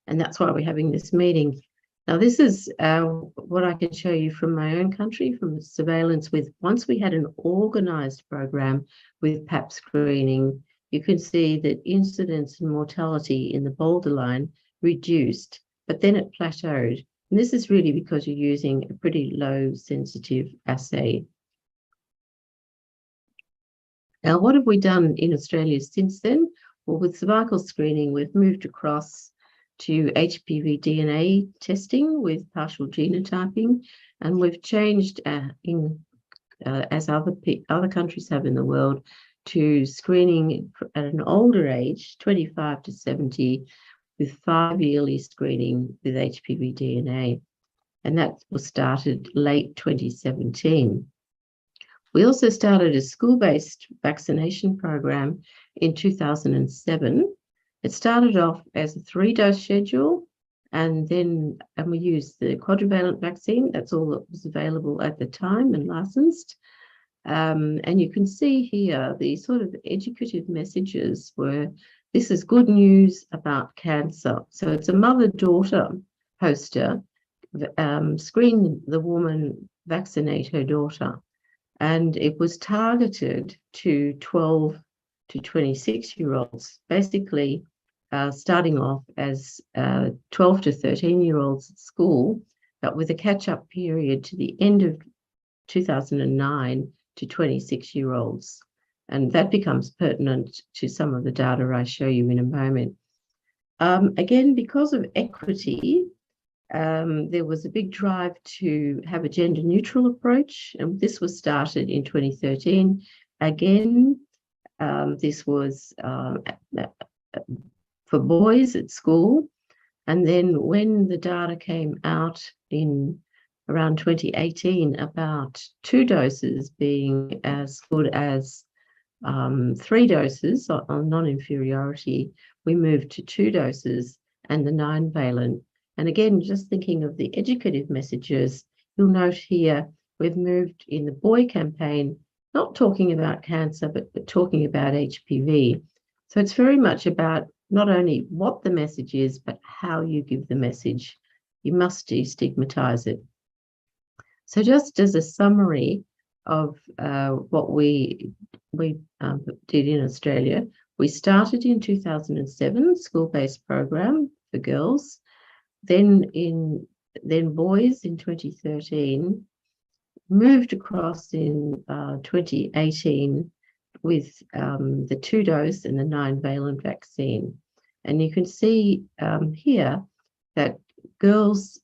C: And that's why we're having this meeting. Now, this is what I can show you from my own country, from surveillance with, once we had an organized program with PAP screening, you can see that incidence and mortality in the boulder line reduced, but then it plateaued. And this is really because you're using a pretty low sensitive assay. Now, what have we done in Australia since then? Well, with cervical screening, we've moved across to HPV DNA testing with partial genotyping, and we've changed as other countries have in the world, to screening at an older age, 25 to 70, with 5-yearly screening with HPV DNA, and that was started late 2017. We also started a school-based vaccination program in 2007. It started off as a 3-dose schedule, and we used the quadrivalent vaccine. That's all that was available at the time and licensed. And you can see here the sort of educative messages were, this is good news about cancer. So it's a mother-daughter poster, screen the woman, vaccinate her daughter. And it was targeted to 12 to 26-year-olds, basically starting off as 12 to 13-year-olds at school, but with a catch-up period to the end of 2009 to 26-year-olds. And that becomes pertinent to some of the data I show you in a moment. Again, because of equity, there was a big drive to have a gender-neutral approach, and this was started in 2013. Again, this was for boys at school, and then when the data came out in around 2018 about 2 doses being as good as 3 doses on non-inferiority, we moved to 2 doses and the 9-valent. And again, just thinking of the educative messages, you'll note here we've moved in the boy campaign, not talking about cancer, but talking about HPV. So it's very much about not only what the message is, but how you give the message. You must destigmatize it. So just as a summary of what we did in Australia, we started in 2007, school-based program for girls. Then boys in 2013, moved across in 2018 with the 2-dose and the 9-valent vaccine. And you can see here that girls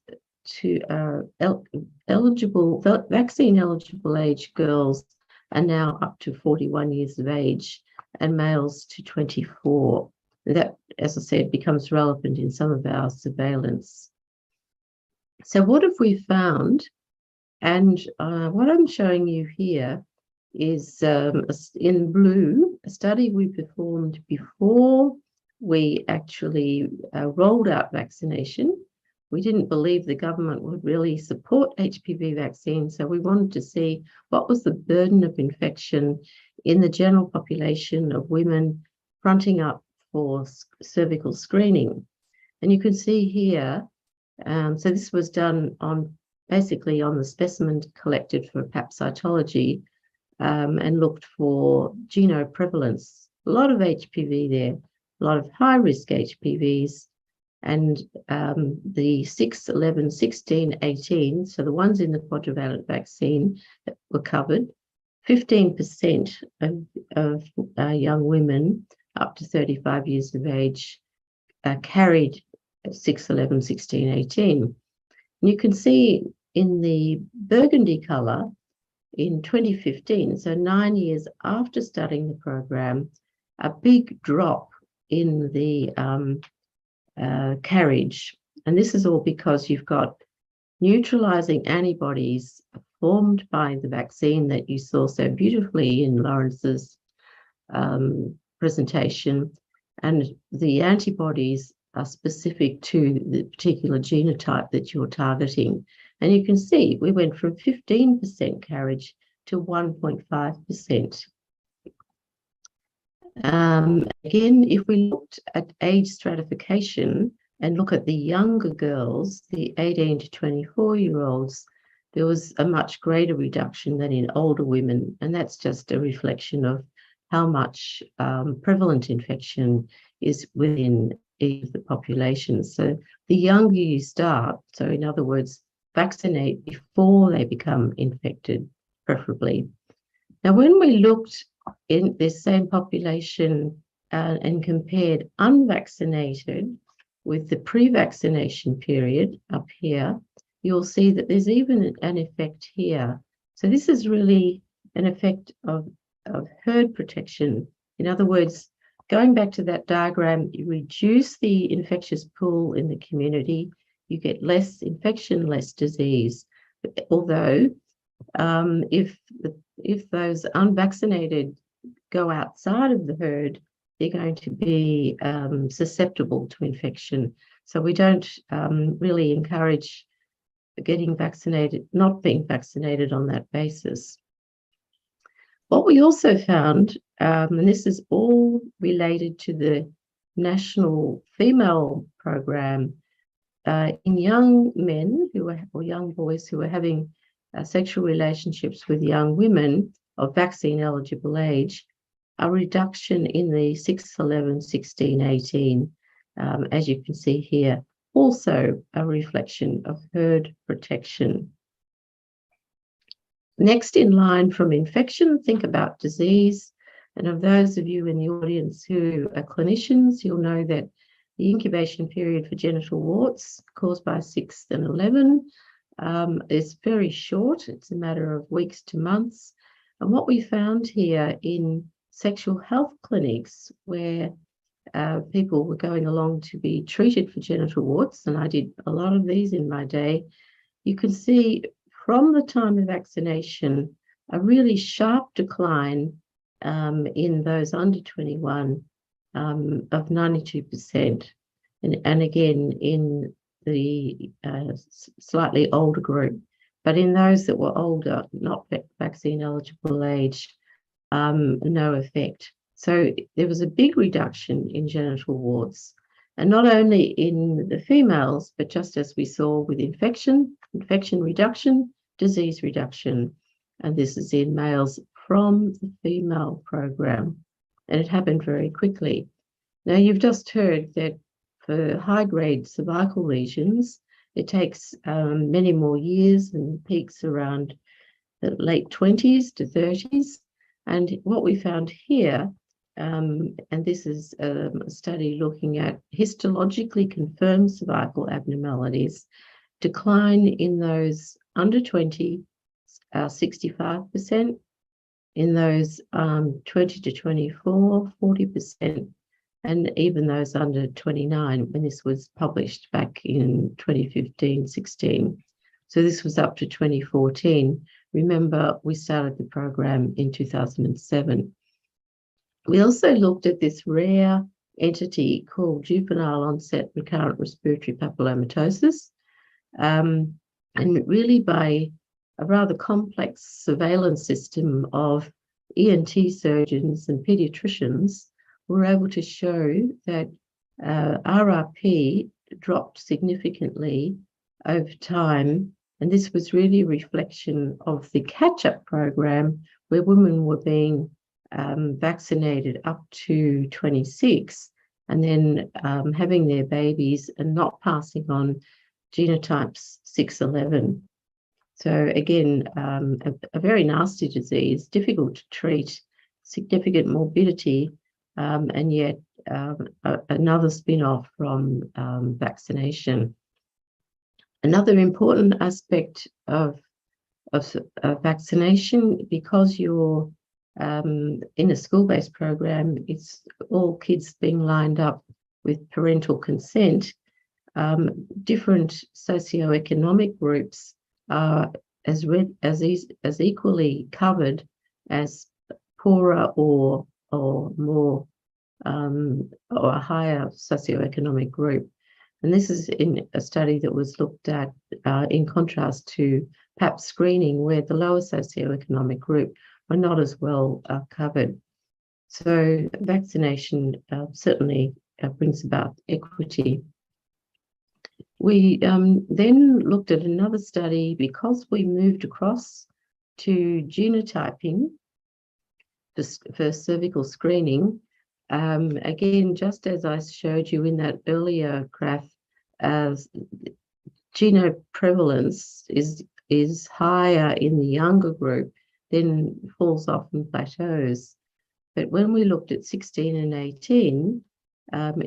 C: to vaccine eligible age girls are now up to 41 years of age, and males to 24. That, as I said, becomes relevant in some of our surveillance. So what have we found? And what I'm showing you here is in blue, a study we performed before we actually rolled out vaccination. We didn't believe the government would really support HPV vaccine, so we wanted to see what was the burden of infection in the general population of women fronting up for cervical screening. And you can see here, so this was done basically on the specimen collected for pap cytology, and looked for genoprevalence. A lot of HPV there, a lot of high-risk HPVs, and the 6, 11, 16, 18, so the ones in the quadrivalent vaccine that were covered, 15% of young women up to 35 years of age carried 6, 11, 16, 18. And you can see in the burgundy colour in 2015, so 9 years after starting the program, a big drop in the carriage. And this is all because you've got neutralizing antibodies formed by the vaccine that you saw so beautifully in Lawrence's presentation. And the antibodies are specific to the particular genotype that you're targeting. And you can see we went from 15% carriage to 1.5%. Again, if we looked at age stratification and look at the younger girls, the 18 to 24-year-olds, there was a much greater reduction than in older women. And that's just a reflection of how much prevalent infection is within each of the populations. So the younger you start, so in other words, vaccinate before they become infected, preferably. Now, when we looked in this same population and compared unvaccinated with the pre-vaccination period up here, you'll see that there's even an effect here. So this is really an effect of herd protection. In other words, going back to that diagram, you reduce the infectious pool in the community, you get less infection, less disease. Although if those unvaccinated go outside of the herd, they're going to be susceptible to infection. So we don't really encourage getting vaccinated, not being vaccinated on that basis. What we also found, and this is all related to the national female program, in young men or young boys who are having sexual relationships with young women of vaccine eligible age, a reduction in the 6, 11, 16, 18, as you can see here, also a reflection of herd protection. Next in line from infection, think about disease. And of those of you in the audience who are clinicians, you'll know that The incubation period for genital warts caused by 6 and 11 is very short. It's a matter of weeks to months. And what we found here in sexual health clinics where people were going along to be treated for genital warts, and I did a lot of these in my day, you can see from the time of vaccination a really sharp decline in those under 21 of 92%. And again, in the slightly older group, but in those that were older, not vaccine eligible age, no effect. So there was a big reduction in genital warts, and not only in the females, but just as we saw with infection reduction, disease reduction. And this is in males from the female program. And it happened very quickly. Now, you've just heard that for high-grade cervical lesions, it takes many more years and peaks around the late 20s to 30s. And what we found here, and this is a study looking at histologically confirmed cervical abnormalities, decline in those under 20, 65%, in those 20 to 24, 40%, and even those under 29 when this was published back in 2015-16. So this was up to 2014. Remember, we started the program in 2007. We also looked at this rare entity called Juvenile Onset Recurrent Respiratory Papillomatosis. And really by a rather complex surveillance system of ENT surgeons and pediatricians, we're able to show that RRP dropped significantly over time. And this was really a reflection of the catch-up program where women were being vaccinated up to 26 and then having their babies and not passing on genotypes 611. So again, a very nasty disease, difficult to treat, significant morbidity, and yet another spin-off from vaccination. Another important aspect of vaccination, because you're in a school-based program, it's all kids being lined up with parental consent. Different socioeconomic groups are as equally covered as poorer or more or a higher socioeconomic group. And this is in a study that was looked at in contrast to PAP screening, where the lower socioeconomic group are not as well covered. So vaccination certainly brings about equity. We then looked at another study because we moved across to genotyping for cervical screening. Again, just as I showed you in that earlier graph, genoprevalence is higher in the younger group, then falls off and plateaus. But when we looked at 16 and 18,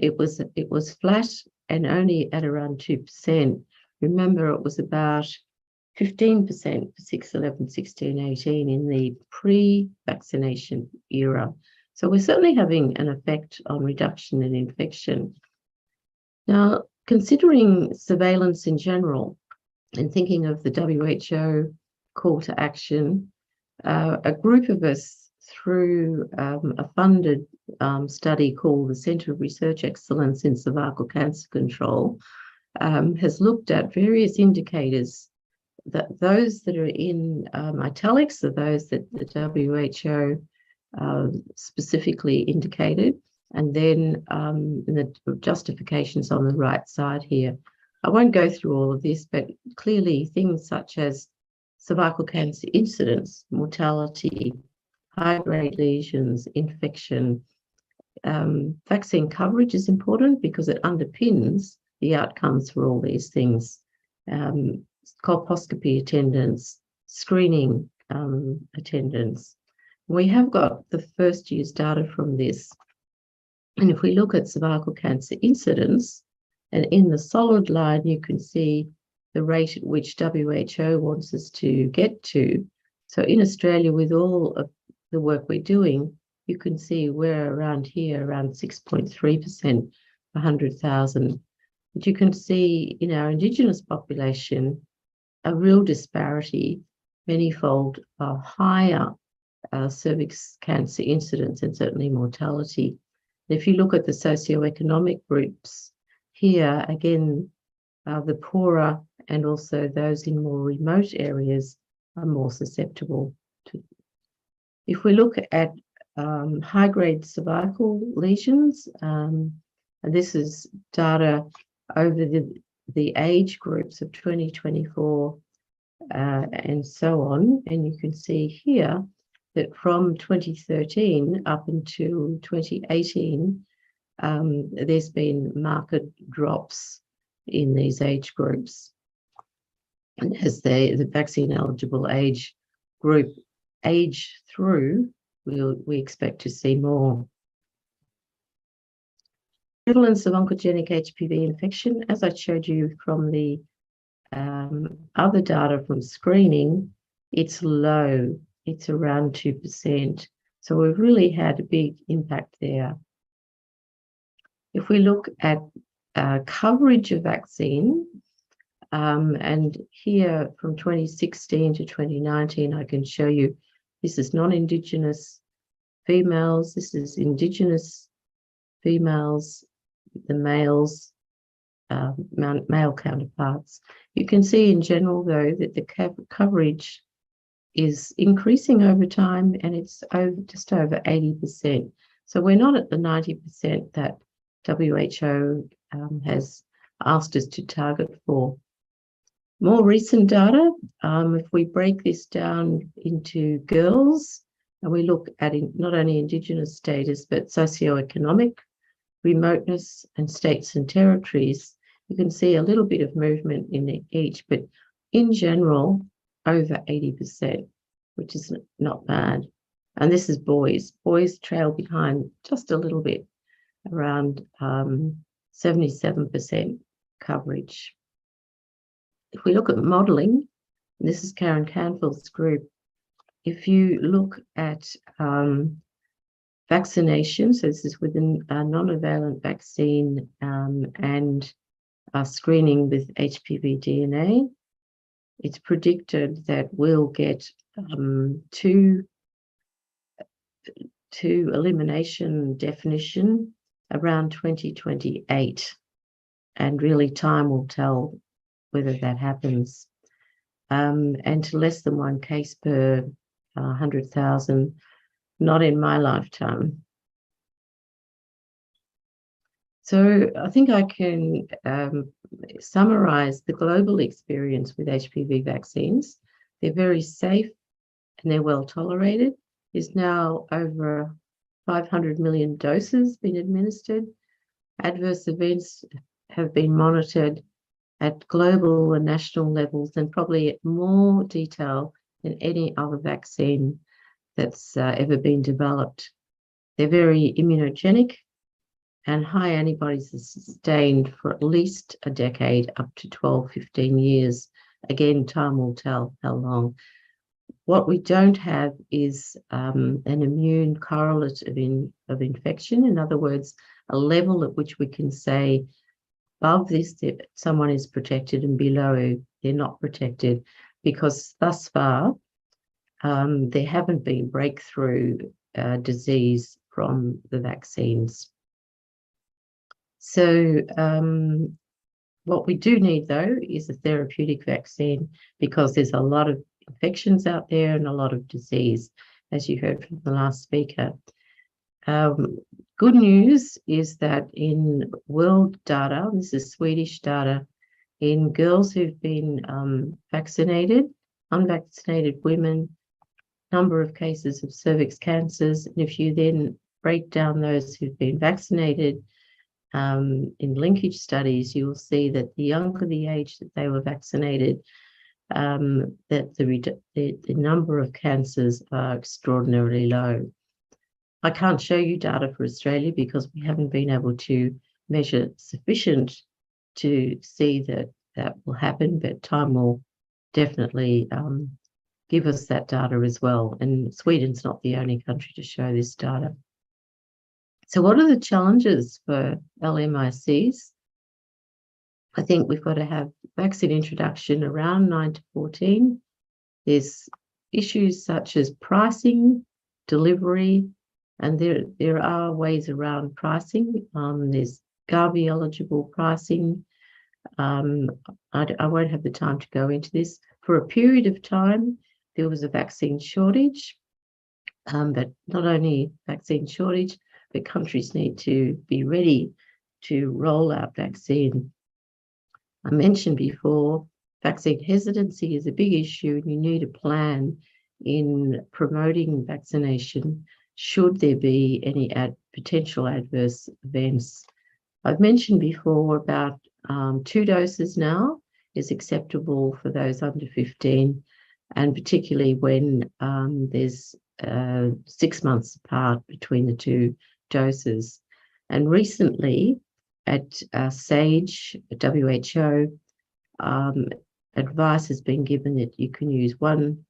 C: it was flat and only at around 2%. Remember, it was about 15% for 6, 11, 16, 18 in the pre-vaccination era. So we're certainly having an effect on reduction in infection. Now, considering surveillance in general and thinking of the WHO call to action, a group of us through a funded study called the Centre of Research Excellence in Cervical Cancer Control has looked at various indicators, that those that are in italics are those that the WHO specifically indicated, and then the justifications on the right side here. I won't go through all of this, but clearly things such as cervical cancer incidence, mortality, high-grade lesions, infection. Vaccine coverage is important because it underpins the outcomes for all these things. Colposcopy attendance, screening attendance. We have got the first year's data from this. And if we look at cervical cancer incidence, and in the solid line, you can see the rate at which WHO wants us to get to. So in Australia, with all of the work we're doing, you can see we're around here, around 6.3% per 100,000. But you can see in our Indigenous population, a real disparity, manyfold higher cervix cancer incidence and certainly mortality. If you look at the socioeconomic groups, here again, the poorer and also those in more remote areas are more susceptible to. If we look at high-grade cervical lesions, and this is data over the age groups of 2024 and so on, and you can see here that from 2013 up until 2018, there's been marked drops in these age groups. And as the vaccine eligible age group age through, we expect to see more. Prevalence of oncogenic HPV infection, as I showed you from the other data from screening, it's low. It's around 2%. So we've really had a big impact there. If we look at coverage of vaccine, and here from 2016 to 2019, I can show you this is non-Indigenous females, this is Indigenous females, the males, male counterparts. You can see in general, though, that the coverage is increasing over time, and it's just over 80%. So we're not at the 90% that WHO has asked us to target for. More recent data, if we break this down into girls, and we look at not only Indigenous status, but socioeconomic remoteness and states and territories, you can see a little bit of movement in each, but in general, over 80%, which is not bad. And this is boys. Boys trail behind just a little bit, around 77% coverage. If we look at modelling, this is Karen Canfield's group. If you look at vaccination, so this is within a non-valent vaccine and screening with HPV DNA, it's predicted that we'll get to elimination definition around 2028, and really time will tell whether that happens, and to less than one case per 100,000, not in my lifetime. So I think I can summarize the global experience with HPV vaccines. They're very safe and they're well tolerated. There's now over 500 million doses been administered. Adverse events have been monitored at global and national levels, and probably at more detail than any other vaccine that's ever been developed. They're very immunogenic, and high antibodies are sustained for at least a decade, up to 12, 15 years. Again, time will tell how long. What we don't have is an immune correlate of infection. In other words, a level at which we can say above this that someone is protected and below they're not protected, because thus far there haven't been breakthrough disease from the vaccines. So what we do need, though, is a therapeutic vaccine, because there's a lot of infections out there and a lot of disease, as you heard from the last speaker. Good news is that in world data, this is Swedish data, in girls who've been vaccinated, unvaccinated women, number of cases of cervix cancers, and if you then break down those who've been vaccinated in linkage studies, you will see that the younger the age that they were vaccinated, that the number of cancers are extraordinarily low. I can't show you data for Australia because we haven't been able to measure sufficient to see that that will happen, but time will definitely give us that data as well. And Sweden's not the only country to show this data. So what are the challenges for LMICs? I think we've got to have vaccine introduction around 9 to 14. There's issues such as pricing, delivery, and there are ways around pricing. There's Gavi eligible pricing. I won't have the time to go into this. For a period of time, there was a vaccine shortage, but not only vaccine shortage, but countries need to be ready to roll out vaccine. I mentioned before, vaccine hesitancy is a big issue, and you need a plan in promoting vaccination should there be any potential adverse events. I've mentioned before about 2 doses now is acceptable for those under 15, and particularly when there's 6 months apart between the 2 doses. And recently at SAGE, WHO, advice has been given that you can use 1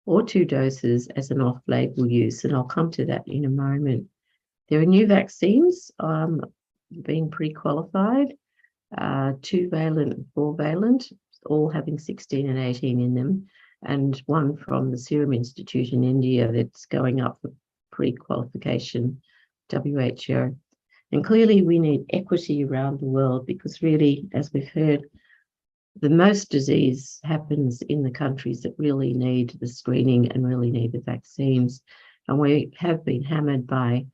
C: or 2 doses as an off-label use, and I'll come to that in a moment. There are new vaccines being pre-qualified, 2-valent and 4-valent, all having 16 and 18 in them, and one from the Serum Institute in India that's going up for pre-qualification, WHO. And clearly we need equity around the world because really, as we've heard, the most disease happens in the countries that really need the screening and really need the vaccines. And we have been hammered by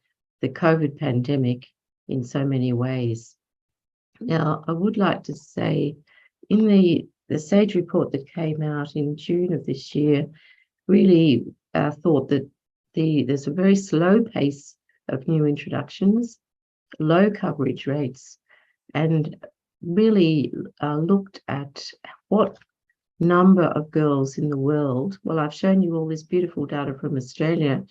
C: the COVID pandemic in so many ways. Now, I would like to say in the SAGE report that came out in June of this year, really thought that there's a very slow pace of new introductions, low coverage rates, and really looked at what number of girls in the world. Well, I've shown you all this beautiful data from Australia.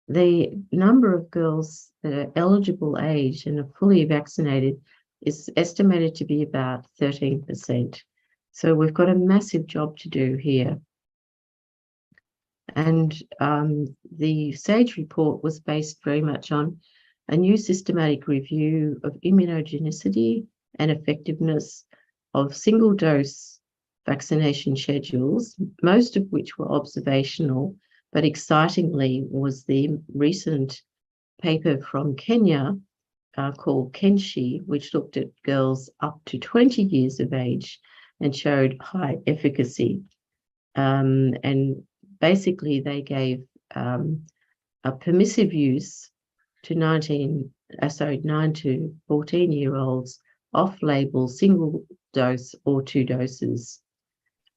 C: The number of girls that are eligible age and are fully vaccinated is estimated to be about 13%. So we've got a massive job to do here. And the SAGE report was based very much on a new systematic review of immunogenicity and effectiveness of single-dose vaccination schedules, most of which were observational, but excitingly was the recent paper from Kenya called KENSHI, which looked at girls up to 20 years of age and showed high efficacy. And basically they gave a permissive use to 9 to 14-year-olds off-label, single dose or 2 doses.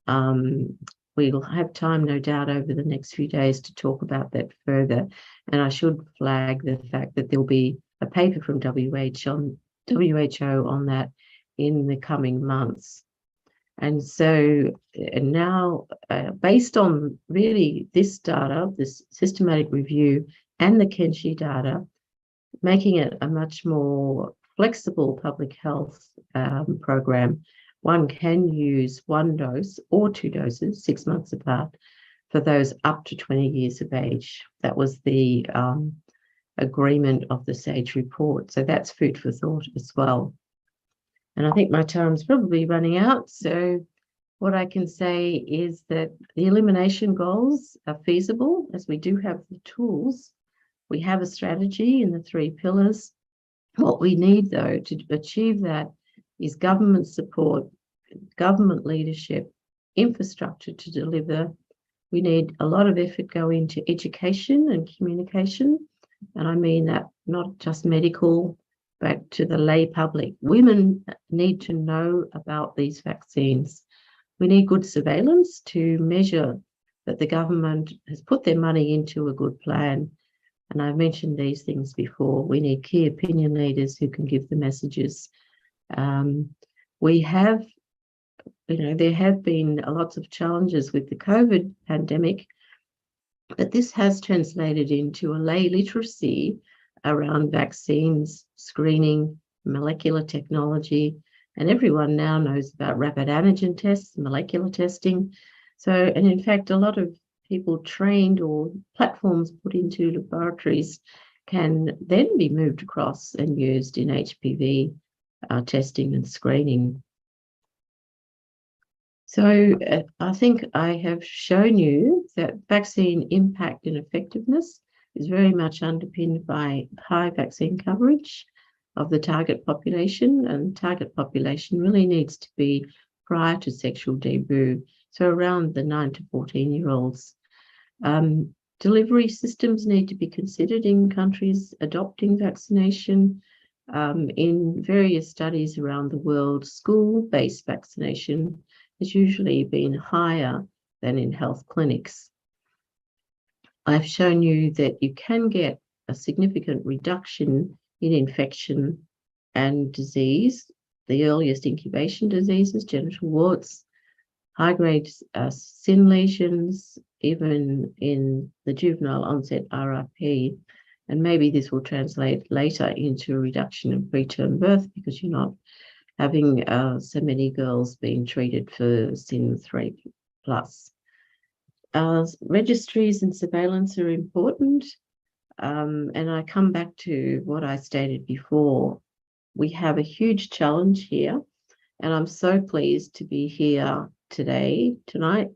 C: We'll have time, no doubt, over the next few days to talk about that further. And I should flag the fact that there'll be a paper from WHO on that in the coming months. And so and now, based on really this data, this systematic review and the KENSHI data, making it a much more flexible public health program, one can use 1 dose or 2 doses 6 months apart for those up to 20 years of age. That was the agreement of the SAGE report. So that's food for thought as well. And I think my time's probably running out. So what I can say is that the elimination goals are feasible, as we do have the tools. We have a strategy in the 3 pillars. What we need, though, to achieve that is government support, government leadership, infrastructure to deliver. We need a lot of effort go into education and communication. And I mean that not just medical, but to the lay public. Women need to know about these vaccines. We need good surveillance to measure that the government has put their money into a good plan. And I've mentioned these things before. We need key opinion leaders who can give the messages. We have, there have been lots of challenges with the COVID pandemic. But this has translated into a lay literacy around vaccines, screening, molecular technology, and everyone now knows about rapid antigen tests, molecular testing. So, and in fact, a lot of people trained or platforms put into laboratories can then be moved across and used in HPV testing and screening. So I think I have shown you that vaccine impact and effectiveness is very much underpinned by high vaccine coverage of the target population, and target population really needs to be prior to sexual debut, so around the 9 to 14-year-olds. Delivery systems need to be considered in countries adopting vaccination. In various studies around the world, school-based vaccination has usually been higher than in health clinics. I've shown you that you can get a significant reduction in infection and disease, the earliest incubation diseases, genital warts, high-grade skin lesions, even in the juvenile onset RRP. And maybe this will translate later into a reduction in preterm birth because you're not having so many girls being treated for SIN 3+. Registries and surveillance are important. And I come back to what I stated before. We have a huge challenge here, and I'm so pleased to be here tonight,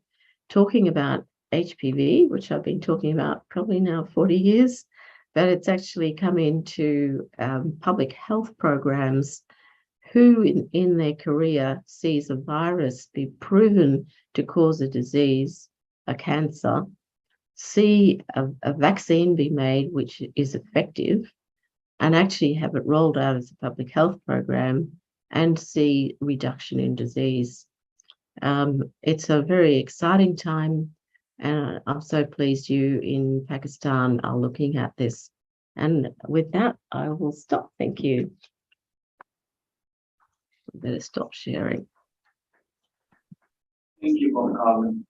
C: talking about HPV, which I've been talking about probably now 40 years, but it's actually come into public health programs who in their career sees a virus be proven to cause a disease, a cancer, see a vaccine be made which is effective, and actually have it rolled out as a public health program and see reduction in disease. It's a very exciting time, and I'm so pleased you in Pakistan are looking at this. And with that, I will stop. Thank you. I better stop sharing.
D: Thank you, Dr. Carmen.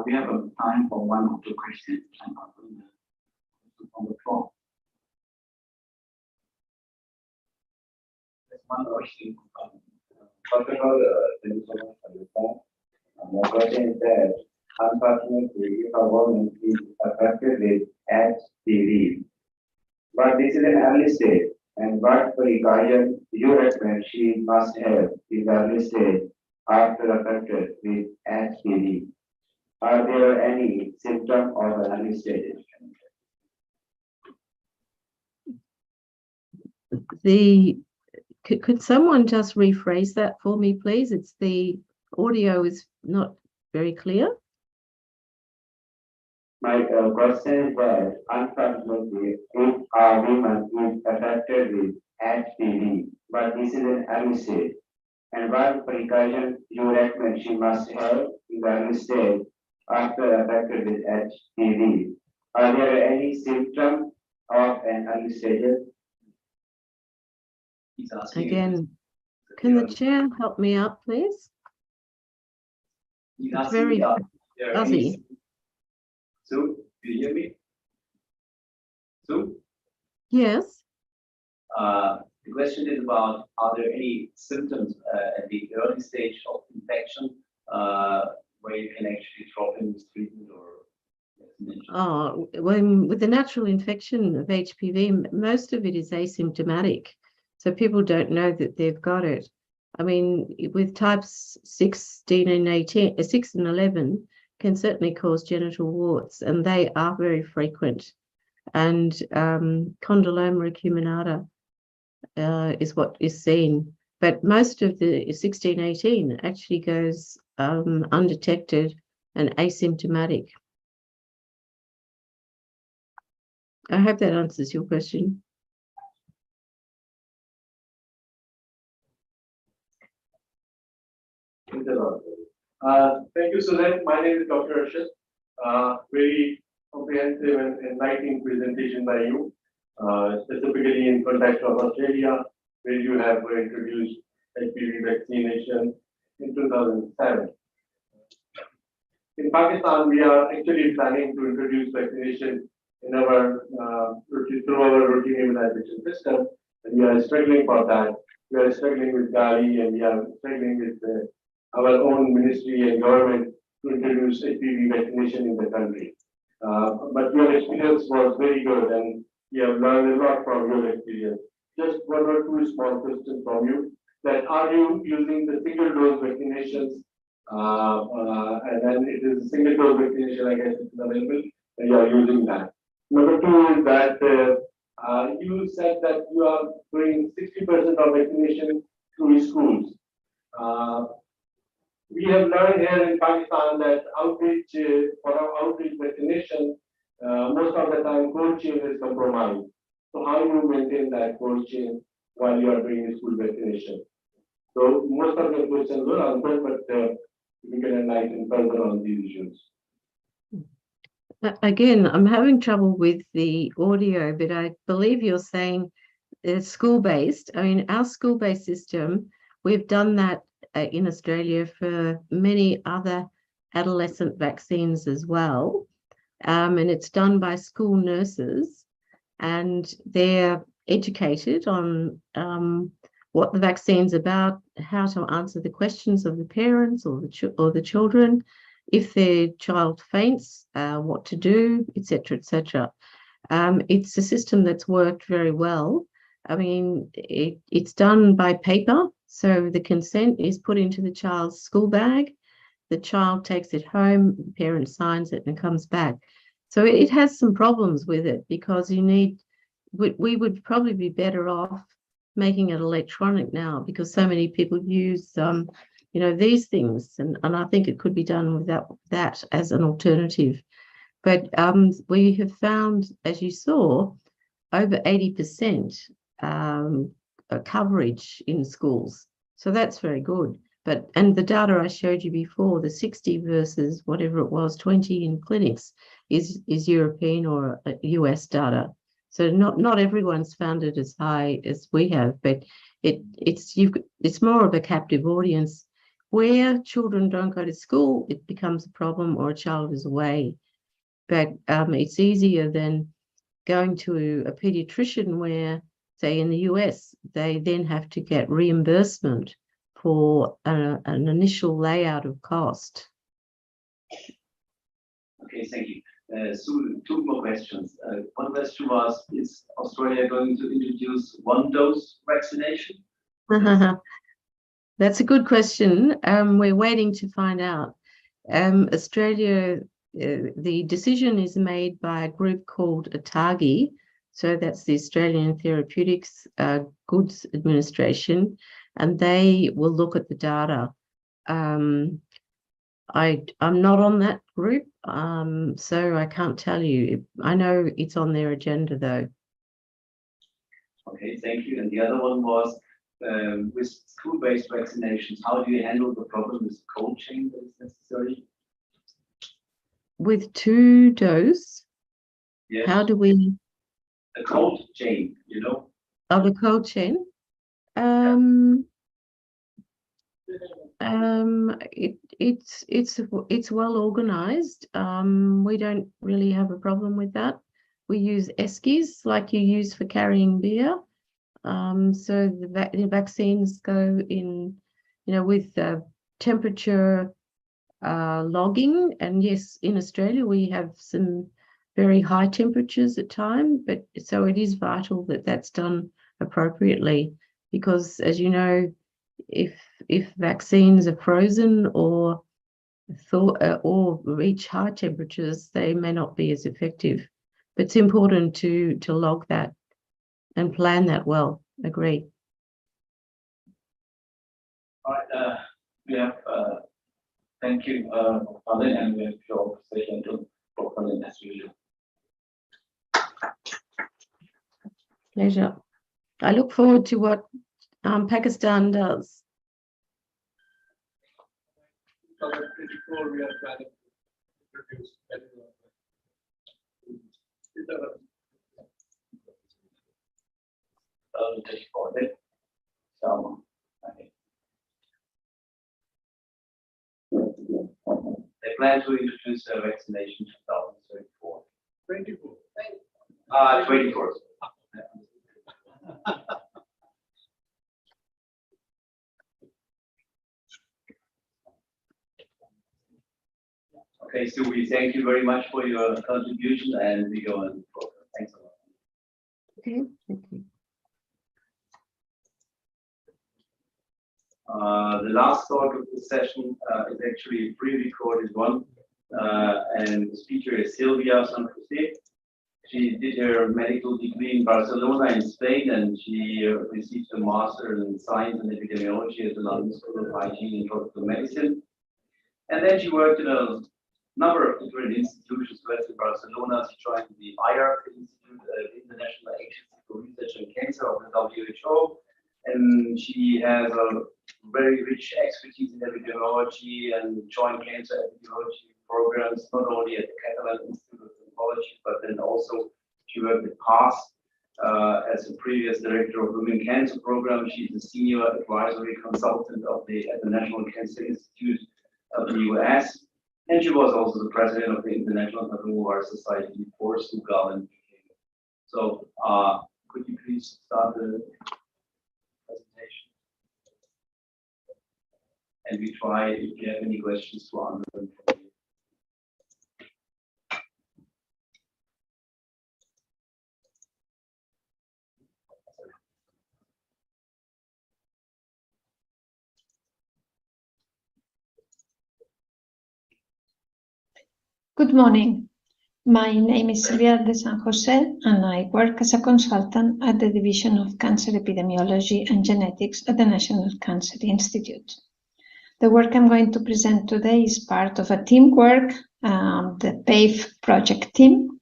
D: We have a time for one or two questions on the floor. There's one question.
E: First of all, thank you so much for your time. My question is that, unfortunately, if a woman is affected with HPV, but this is an early stage, and what precaution you recommend she must have in the early stage after affected with HPV? Are there any symptoms of the early stages?
C: Could someone just rephrase that for me, please? It's the audio is not very clear.
E: My question is that, unfortunately, if a woman is affected with HPV, but this is an early stage, and what precaution you recommend she must have in the early stage after affected with HPV? Are there any symptoms of an early stage?
C: Again, can the chair help me out, please? It's very fuzzy.
A: Sue, do you hear me? Sue?
C: Yes.
A: The question is about, are there any symptoms at the early stage of infection where you can actually drop in this treatment or vaccination?
C: Oh, when with the natural infection of HPV, most of it is asymptomatic. So people don't know that they've got it. I mean, with types 16 and 18, 6 and 11 can certainly cause genital warts, and they are very frequent. And condyloma acuminata is what is seen. But most of the 16, 18 actually goes undetected and asymptomatic. I hope that answers your question.
F: Thank you, Suzanne. My name is Dr. Arshad. Very comprehensive and enlightening presentation by you, specifically in context of Australia, where you have introduced HPV vaccination in 2007. In Pakistan, we are actually planning to introduce vaccination in our through our routine immunization system, and we are struggling for that. We are struggling with Gali, and we are struggling with our own ministry and government to introduce Hpv vaccination in the country. But your experience was very good, and we have learned a lot from your experience. Just one or two small questions from you. That are you using the single dose vaccinations? And then it is a single dose vaccination, I guess it's available, and you are using that. Number two is that you said that you are doing 60% of vaccination through schools. We have learned here in Pakistan that outreach for our outreach vaccination, most of the time cold chain is compromised. So how do you maintain that cold chain while you are doing school vaccination? So most of the questions were answered, but we can enlighten further on these issues.
C: Again, I'm having trouble with the audio, but I believe you're saying it's school-based. I mean, our school-based system, we've done that in Australia for many other adolescent vaccines as well. And it's done by school nurses, and they're educated on what the vaccine's about, how to answer the questions of the parents or the children, if their child faints, what to do, etc., etc. It's a system that's worked very well. I mean, it's done by paper, so the consent is put into the child's school bag. The child takes it home, the parent signs it and comes back. So it has some problems with it, because we would probably be better off making it electronic now, because so many people use these things, and I think it could be done without that as an alternative. But we have found, as you saw, over 80% coverage in schools. So that's very good. And the data I showed you before, the 60 versus whatever it was, 20 in clinics, is European or US data. So not everyone's found it as high as we have, but it's more of a captive audience. Where children don't go to school, it becomes a problem, or a child is away. But it's easier than going to a pediatrician where, say in the US, they then have to get reimbursement for an initial layout of cost.
A: Okay, thank you. So two more questions. One question was, is Australia going to introduce one-dose vaccination?
C: That's a good question. We're waiting to find out. Australia, the decision is made by a group called ATAGI. So that's the Australian Therapeutics Goods Administration, and they will look at the data. I'm not on that group, so I can't tell you. I know it's on their agenda, though.
A: Okay, thank you. And the other one was, with school-based vaccinations, how do you handle the problem with cold chain that is necessary?
C: With 2 dose,
A: Yes.
C: how do we?
A: A cold chain,
C: Oh, the cold chain. It's well organized. We don't really have a problem with that. We use eskies like you use for carrying beer. So the vaccines go in, with temperature logging. And yes, in Australia we have some very high temperatures at times, but so it is vital that that's done appropriately, because as you know, if vaccines are frozen or reach high temperatures, they may not be as effective. But it's important to log that and plan that well. Agree.
D: All right. We have thank you, Colin, and we have your session to Colin as usual.
C: Pleasure. I look forward to what Pakistan does.
F: We are planning to introduce
A: Thank plan to introduce vaccination 2034.
F: 24.
A: 24. Okay, so we thank you very much for your contribution, and we go on. Thanks a lot.
C: Okay, thank you.
A: The last talk of the session is actually a pre-recorded one, and the speaker is Silvia San Jose. She did her medical degree in Barcelona in Spain, and she received a master in science and epidemiology at the London School of Hygiene and Tropical Medicine. And then she worked in a number of different institutions. First in Barcelona, she joined the IARC Institute, the International Agency for Research on Cancer of the WHO, and she has a very rich expertise in epidemiology and joint cancer epidemiology programs, not only at the Catalan Institute of Oncology, but then also she worked at PAS as a previous director of Women Cancer Program. She's a senior advisory consultant at the National Cancer Institute of the US. And she was also the president of the International Papillomatosis Society before Sugal and became. So, could you please start the presentation? And we try, if you have any questions, to answer them for you.
G: Good morning. My name is Silvia de San Jose, and I work as a consultant at the Division of Cancer Epidemiology and Genetics at the National Cancer Institute. The work I'm going to present today is part of a teamwork, the PAVE project team,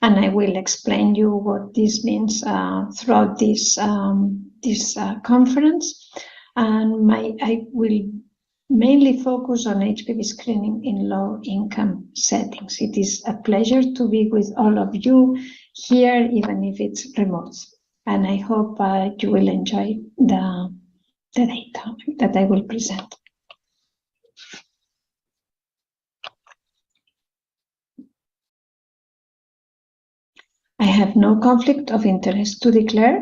G: and I will explain you what this means throughout this conference. And I will mainly focus on HPV screening in low-income settings. It is a pleasure to be with all of you here, even if it's remote. And I hope you will enjoy the data that I will present. I have no conflict of interest to declare.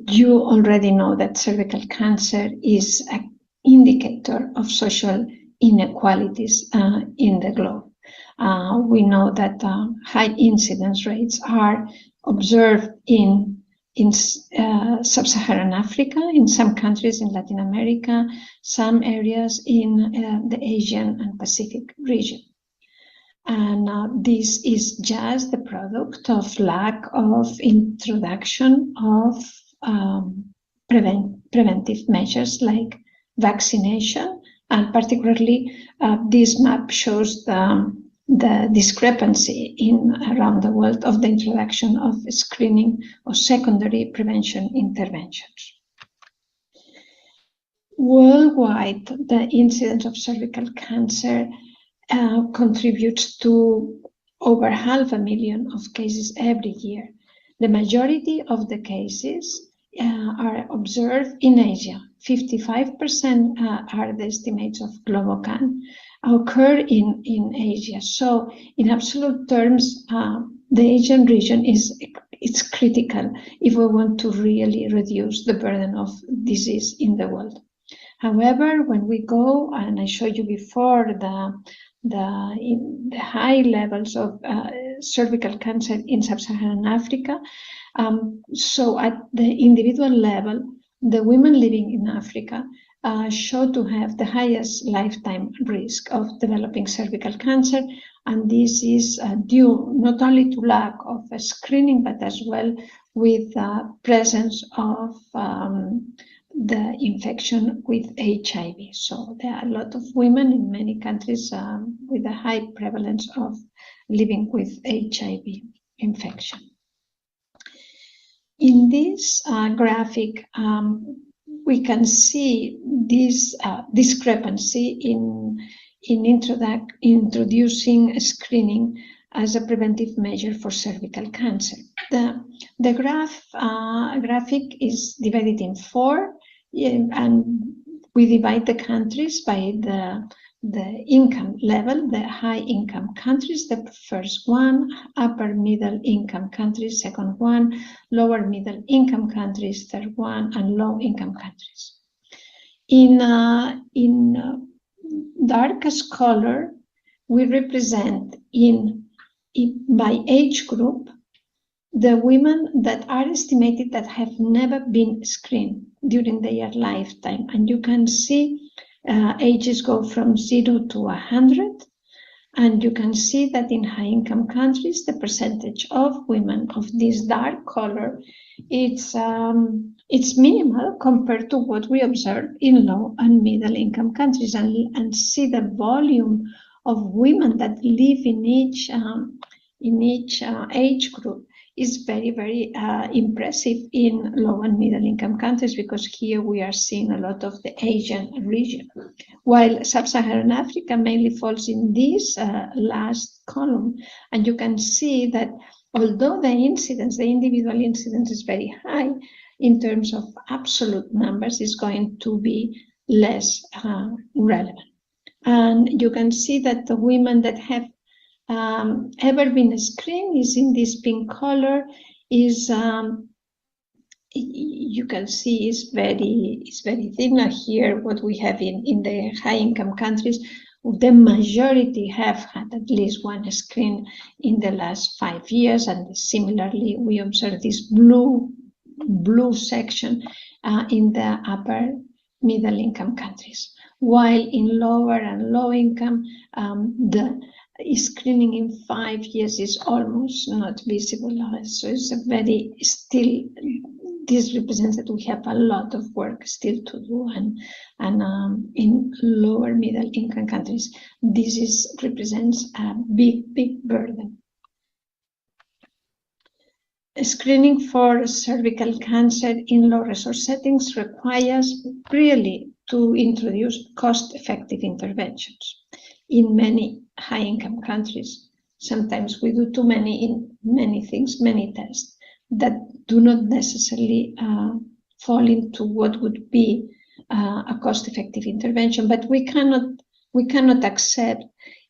G: You already know that cervical cancer is an indicator of social inequalities in the globe. We know that high incidence rates are observed in sub-Saharan Africa, in some countries in Latin America, some areas in the Asian and Pacific region. And this is just the product of lack of introduction of preventive measures like vaccination, and particularly this map shows the discrepancy around the world of the introduction of screening or secondary prevention interventions. Worldwide, the incidence of cervical cancer contributes to over 500,000 of cases every year. The majority of the cases are observed in Asia. 55% are the estimates of GloboCan occur in Asia. So in absolute terms, the Asian region is critical if we want to really reduce the burden of disease in the world. However, when we go, and I showed you before the high levels of cervical cancer in sub-Saharan Africa, so at the individual level, the women living in Africa show to have the highest lifetime risk of developing cervical cancer, and this is due not only to lack of screening, but as well with presence of the infection with HIV. So there are a lot of women in many countries with a high prevalence of living with HIV infection. In this graphic, we can see this discrepancy in introducing screening as a preventive measure for cervical cancer. The graphic is divided in 4, and we divide the countries by the the income level, the high income countries, the first one, upper middle income countries, second one, lower middle income countries, third one, and low income countries. In darkest color, we represent by age group the women that are estimated that have never been screened during their lifetime. And you can see ages go from 0 to 100. And you can see that in high-income countries, the percentage of women of this dark color, it's minimal compared to what we observe in low and middle-income countries. And see the volume of women that live in each age group is very, very impressive in low and middle income countries, because here we are seeing a lot of the Asian region, while sub-Saharan Africa mainly falls in this last column. And you can see that although the incidence, the individual incidence is very high, in terms of absolute numbers is going to be less relevant. And you can see that the women that have ever been screened is in this pink color, is you can see is very thin. Here what we have in the high income countries, the majority have had at least one screen in the last 5 years, and similarly we observe this blue section in the upper middle income countries, while in lower and low income the screening in 5 years is almost not visible. So it's a very still, this represents that we have a lot of work still to do, and in lower middle income countries this represents a big burden. Screening for cervical cancer in low resource settings requires really to introduce cost-effective interventions. In many high-income countries, sometimes we do too many things, many tests that do not necessarily fall into what would be a cost-effective intervention. But we cannot accept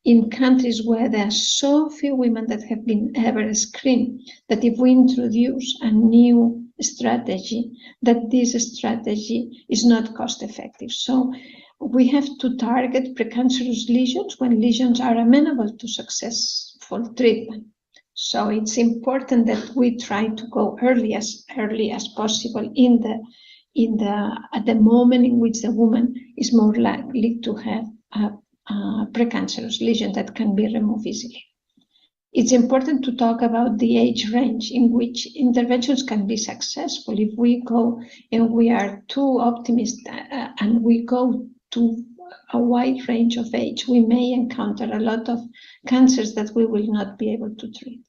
G: in countries where there are so few women that have been ever screened, that if we introduce a new strategy, that this strategy is not cost-effective. So we have to target precancerous lesions when lesions are amenable to successful treatment. So it's important that we try to go early as possible at the moment in which the woman is more likely to have a precancerous lesion that can be removed easily. It's important to talk about the age range in which interventions can be successful. If we go and we are too optimistic and we go to a wide range of age, we may encounter a lot of cancers that we will not be able to treat.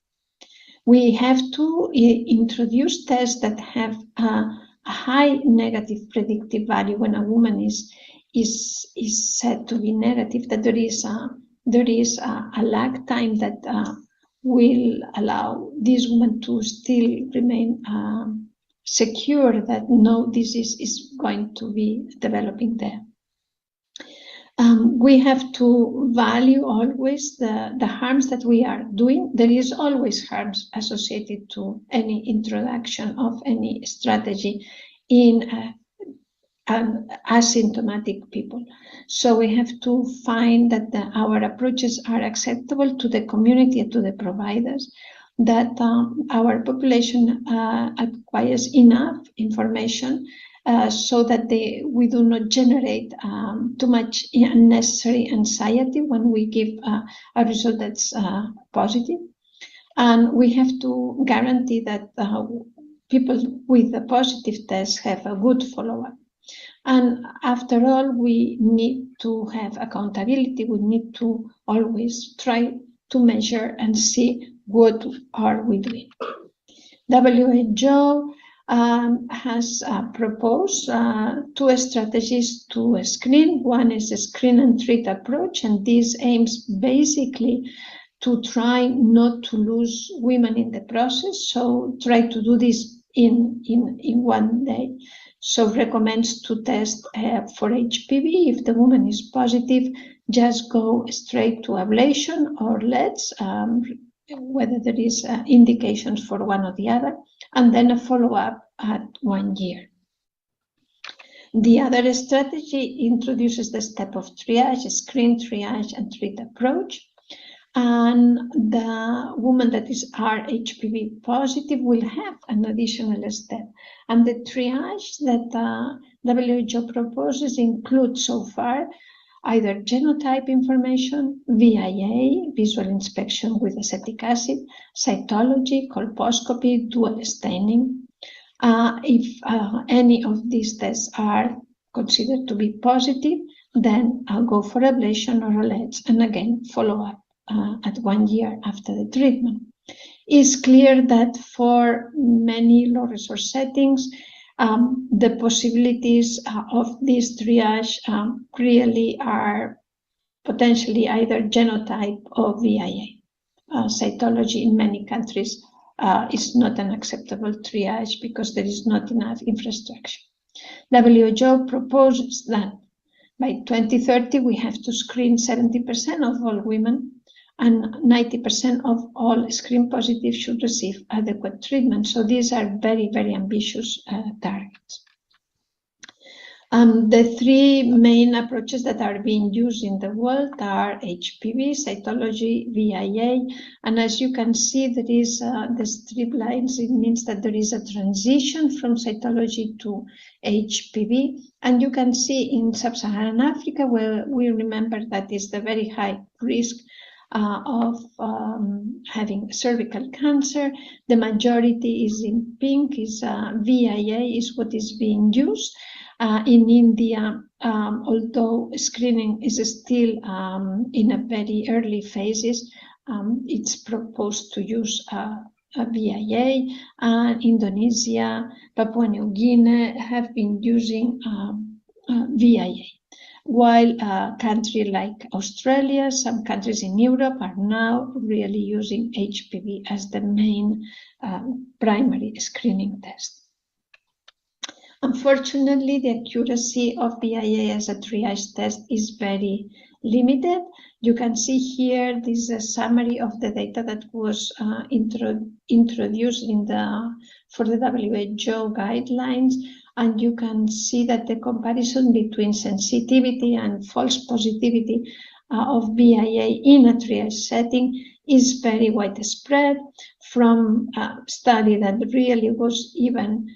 G: We have to introduce tests that have a high negative predictive value when a woman is said to be negative, that there is a lag time that will allow this woman to still remain secure that no disease is going to be developing there. We have to value always the harms that we are doing. There is always harms associated to any introduction of any strategy in asymptomatic people. So we have to find that our approaches are acceptable to the community and to the providers, that our population acquires enough information so that we do not generate too much unnecessary anxiety when we give a result that's positive. And we have to guarantee that people with a positive test have a good follow-up. And after all, we need to have accountability. We need to always try to measure and see what are we doing. WHO has proposed two strategies to screen. One is a screen and treat approach, and this aims basically to try not to lose women in the process. So try to do this in one day. So recommends to test for HPV. If the woman is positive, just go straight to ablation or LEDs, whether there is indications for one or the other, and then a follow-up at 1 year. The other strategy introduces the step of triage, screen, triage, and treat approach. And the woman that is HPV positive will have an additional step. And the triage that WHO proposes includes so far either genotype information, VIA, visual inspection with acetic acid, cytology, colposcopy, dual staining. If any of these tests are considered to be positive, then I'll go for ablation or LEDs, and again follow up at 1 year after the treatment. It's clear that for many low-resource settings, the possibilities of this triage really are potentially either genotype or VIA. Cytology in many countries is not an acceptable triage because there is not enough infrastructure. WHO proposes that by 2030 we have to screen 70% of all women, and 90% of all screen positive should receive adequate treatment. So these are very, very ambitious targets. The three main approaches that are being used in the world are HPV, cytology, VIA, and as you can see, there is the strip lines. It means that there is a transition from cytology to HPV, and you can see in sub-Saharan Africa, where we remember that is the very high risk of having cervical cancer. The majority is in pink, is VIA is what is being used. In India, although screening is still in a very early phases, it's proposed to use a VIA. Indonesia, Papua New Guinea have been using VIA. While a country like Australia, some countries in Europe are now really using HPV as the main primary screening test. Unfortunately, the accuracy of VIA as a triage test is very limited. You can see here, this is a summary of the data that was introduced for the WHO guidelines. And you can see that the comparison between sensitivity and false positivity of VIA in a triage setting is very widespread, from a study that really was even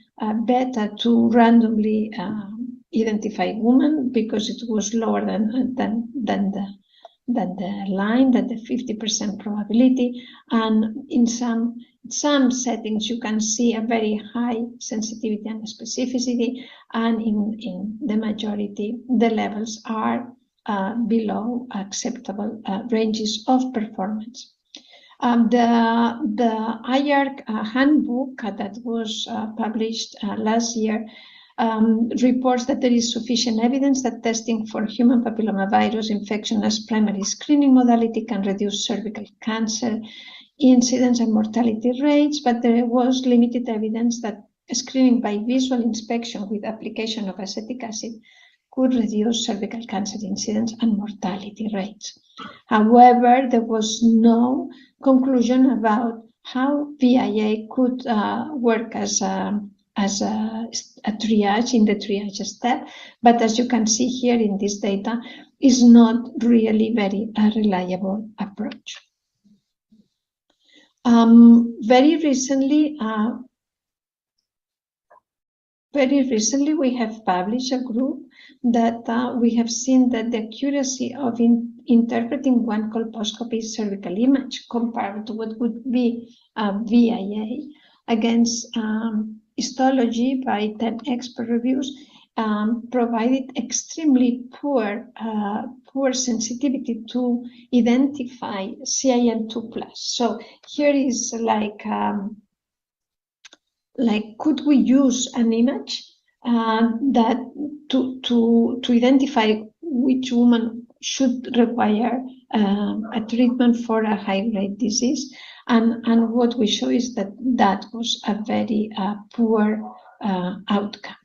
G: better to randomly identify women because it was lower than the line, than the 50% probability. And in some settings, you can see a very high sensitivity and specificity, and in the majority, the levels are below acceptable ranges of performance. The IARC handbook that was published last year reports that there is sufficient evidence that testing for human papillomavirus infection as primary screening modality can reduce cervical cancer incidence and mortality rates, but there was limited evidence that screening by visual inspection with application of acetic acid could reduce cervical cancer incidence and mortality rates. However, there was no conclusion about how VIA could work as a triage in the triage step, but as you can see here in this data, is not really very reliable approach. Very recently, we have published a group that we have seen that the accuracy of interpreting one colposcopy cervical image compared to what would be VIA against histology by 10 expert reviews provided extremely poor sensitivity to identify CIN2+. So here is like could we use an image that to identify which woman should require a treatment for a high-grade disease, and what we show is that that was a very poor outcome.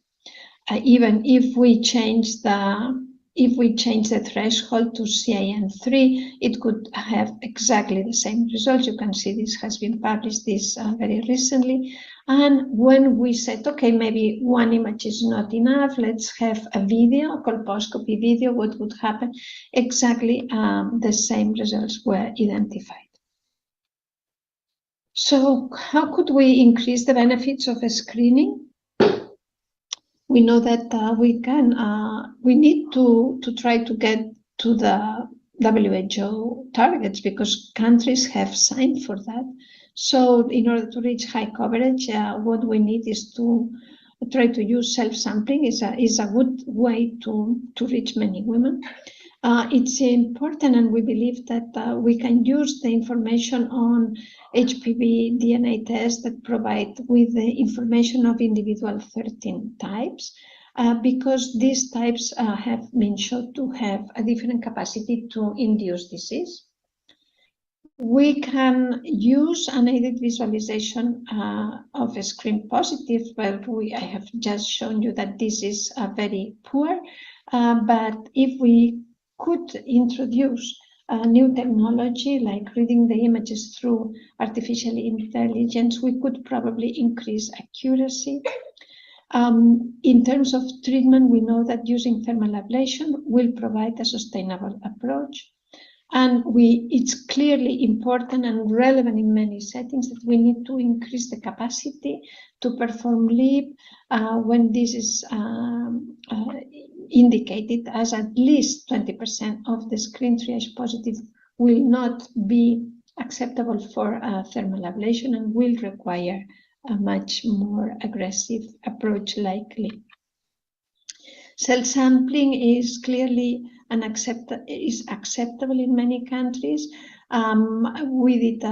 G: even if we change the threshold to CIN3, it could have exactly the same results. You can see this has been published very recently. And when we said, okay, maybe one image is not enough, let's have a video, a colposcopy video, what would happen? Exactly the same results were identified. So how could we increase the benefits of screening? We know that we need to try to get to the WHO targets because countries have signed for that. So in order to reach high coverage, what we need is to try to use self-sampling is a good way to reach many women. It's important, and we believe that we can use the information on HPV DNA tests that provide with the information of individual 13 types, because these types have been shown to have a different capacity to induce disease. We can use unaided visualization of a screen positive, but I have just shown you that this is very poor. But if we could introduce new technology like reading the images through artificial intelligence, we could probably increase accuracy. In terms of treatment, we know that using thermal ablation will provide a sustainable approach. And it's clearly important and relevant in many settings that we need to increase the capacity to perform LEAP when this is indicated as at least 20% of the screen triage positive will not be acceptable for thermal ablation and will require a much more aggressive approach like LEAP. Cell sampling is clearly acceptable in many countries. We did,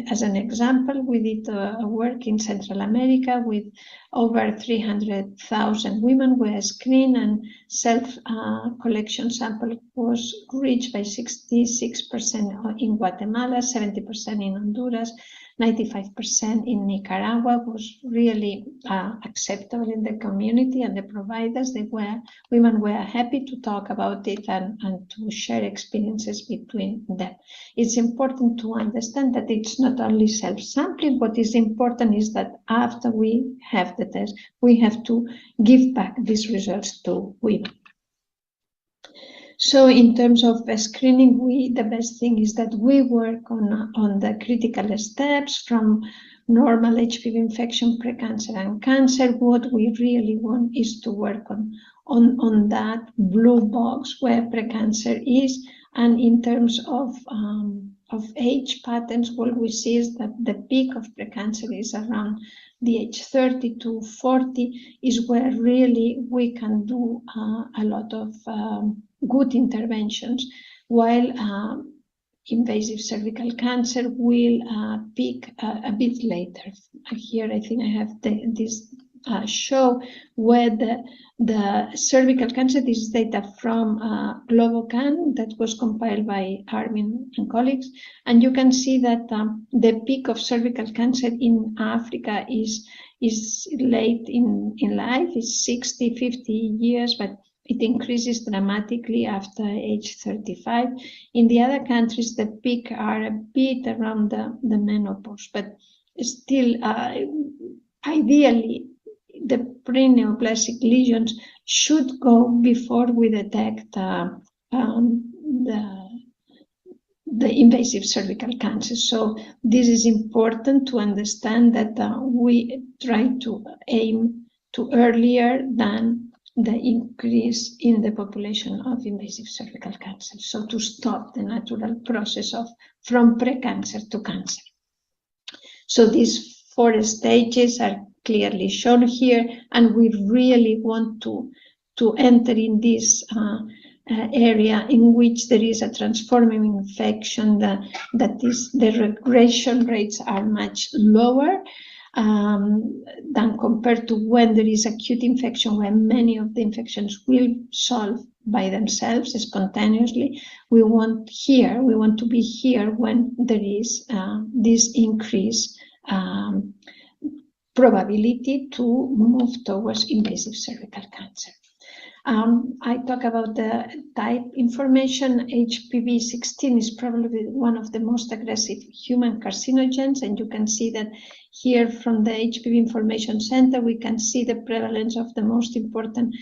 G: as an example, we did work in Central America with over 300,000 women were screened, and self-collection sample was reached by 66% in Guatemala, 70% in Honduras, 95% in Nicaragua. Was really acceptable in the community, and the providers, women were happy to talk about it and to share experiences between them. It's important to understand that it's not only self-sampling. What is important is that after we have the test, we have to give back these results to women. So in terms of screening, the best thing is that we work on the critical steps from normal HPV infection, precancer, and cancer. What we really want is to work on that blue box where precancer is. And in terms of age patterns, what we see is that the peak of precancer is around the age 30 to 40 is where really we can do a lot of good interventions, while invasive cervical cancer will peak a bit later. Here I think I have this show where the cervical cancer, this is data from Globocan that was compiled by Armin and colleagues, and you can see that the peak of cervical cancer in Africa is late in life, is 60, 50 years, but it increases dramatically after age 35. In the other countries, the peak are a bit around the menopause, but still, ideally, the pre-neoplastic lesions should go before we detect the invasive cervical cancer. So this is important to understand that we try to aim to earlier than the increase in the population of invasive cervical cancer. So to stop the natural process from precancer to cancer. So these 4 stages are clearly shown here, and we really want to enter in this area in which there is a transforming infection, that is, the regression rates are much lower than compared to when there is acute infection, where many of the infections will solve by themselves spontaneously. We want to be here when there is this increase probability to move towards invasive cervical cancer. I talk about the type information. HPV 16 is probably one of the most aggressive human carcinogens, and you can see that here from the HPV Information Center, we can see the prevalence of the most important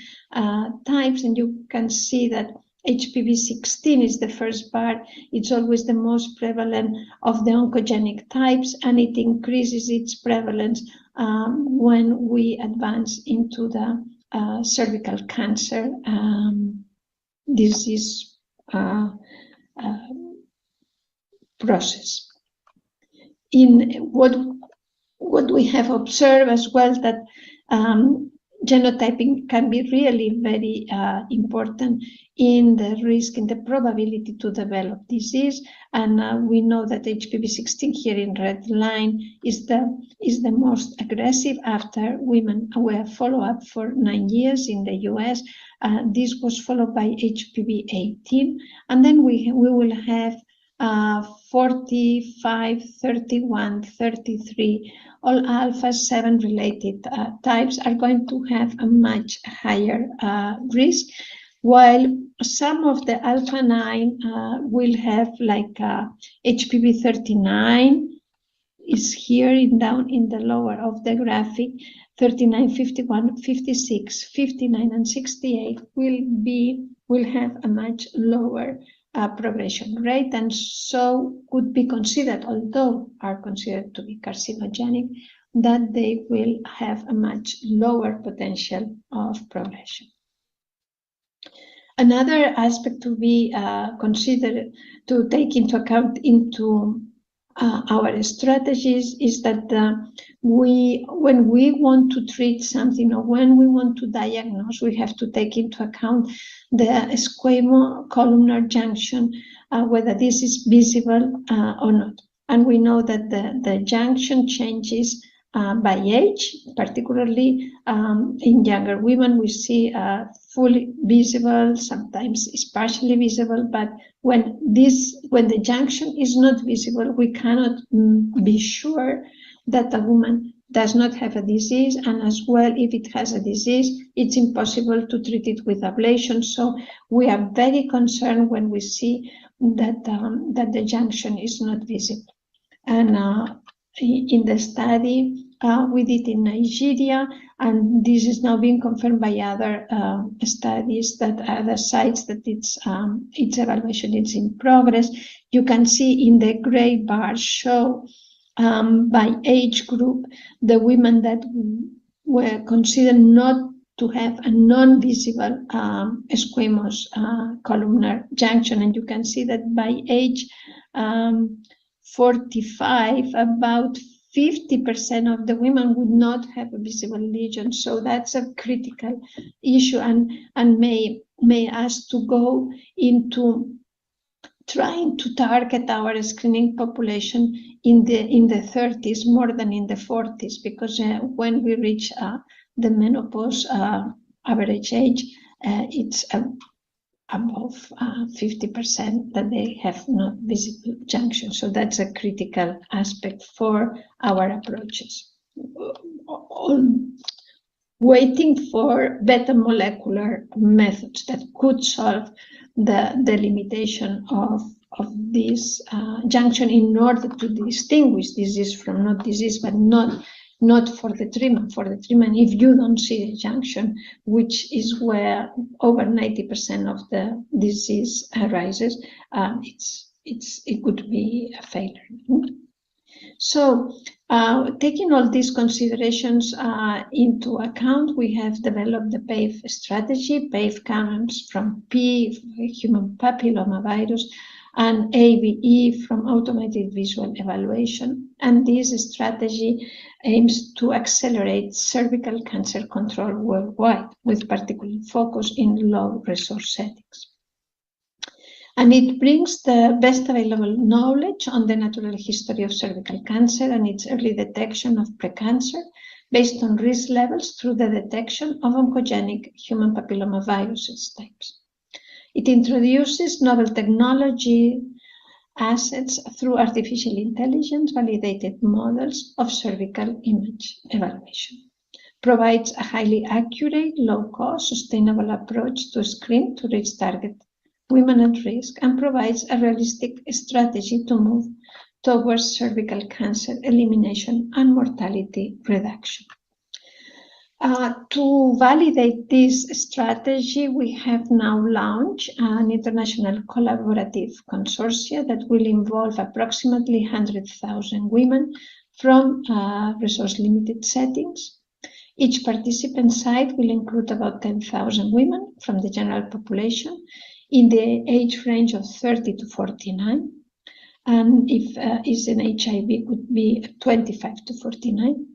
G: types, and you can see that HPV 16 is the first bar. It's always the most prevalent of the oncogenic types, and it increases its prevalence when we advance into the cervical cancer disease process. In what we have observed as well, that genotyping can be really very important in the risk, in the probability to develop disease. And we know that HPV 16 here in red line is the most aggressive after women were follow-up for 9 years in the US. This was followed by HPV 18. And then we will have 45, 31, 33, all alpha 7 related types are going to have a much higher risk, while some of the alpha 9 will have like HPV 39 is here down in the lower of the graphic. 39, 51, 56, 59, and 68 will have a much lower progression rate, and so could be considered, although are considered to be carcinogenic, that they will have a much lower potential of progression. Another aspect to be considered, to take into account into our strategies, is that when we want to treat something or when we want to diagnose, we have to take into account the squamo-columnar junction, whether this is visible or not. And we know that the junction changes by age, particularly in younger women. We see fully visible, sometimes it's partially visible, but when the junction is not visible, we cannot be sure that a woman does not have a disease, and as well, if it has a disease, it's impossible to treat it with ablation. So we are very concerned when we see that the junction is not visible. And in the study we did in Nigeria, and this is now being confirmed by other studies, that other sites, that its evaluation is in progress. You can see in the gray bars show by age group the women that were considered not to have a non-visible squamous columnar junction, and you can see that by age 45, about 50% of the women would not have a visible lesion. So that's a critical issue, and may us to go into trying to target our screening population in the 30s more than in the 40s, because when we reach the menopause average age, it's above 50% that they have not visible junction. So that's a critical aspect for our approaches. Waiting for better molecular methods that could solve the limitation of this junction, in order to distinguish disease from not disease, but not for the treatment. For the treatment, if you don't see the junction, which is where over 90% of the disease arises, it could be a failure. So, taking all these considerations into account, we have developed the PAVE strategy. PAVE comes from P, human papillomavirus, and AVE from automated visual evaluation. And this strategy aims to accelerate cervical cancer control worldwide, with particular focus in low resource settings. And it brings the best available knowledge on the natural history of cervical cancer and its early detection of precancer, based on risk levels through the detection of oncogenic human papillomavirus types. It introduces novel technology assets through artificial intelligence validated models of cervical image evaluation. Provides a highly accurate, low-cost, sustainable approach to screen to reach target women at risk, and provides a realistic strategy to move towards cervical cancer elimination and mortality reduction. To validate this strategy, we have now launched an international collaborative consortia that will involve approximately 100,000 women from resource-limited settings. Each participant site will include about 10,000 women from the general population in the age range of 30 to 49, and if is in HIV, would be 25 to 49,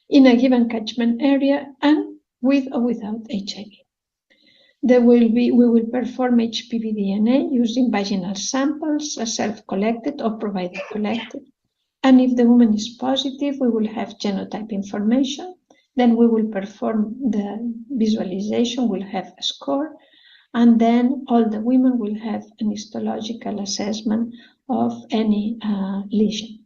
G: in a given catchment area and with or without HIV. We will perform HPV DNA using vaginal samples, self-collected or provider collected. And if the woman is positive, we will have genotype information. Then we will perform the visualization, we'll have a score, and then all the women will have an histological assessment of any lesion.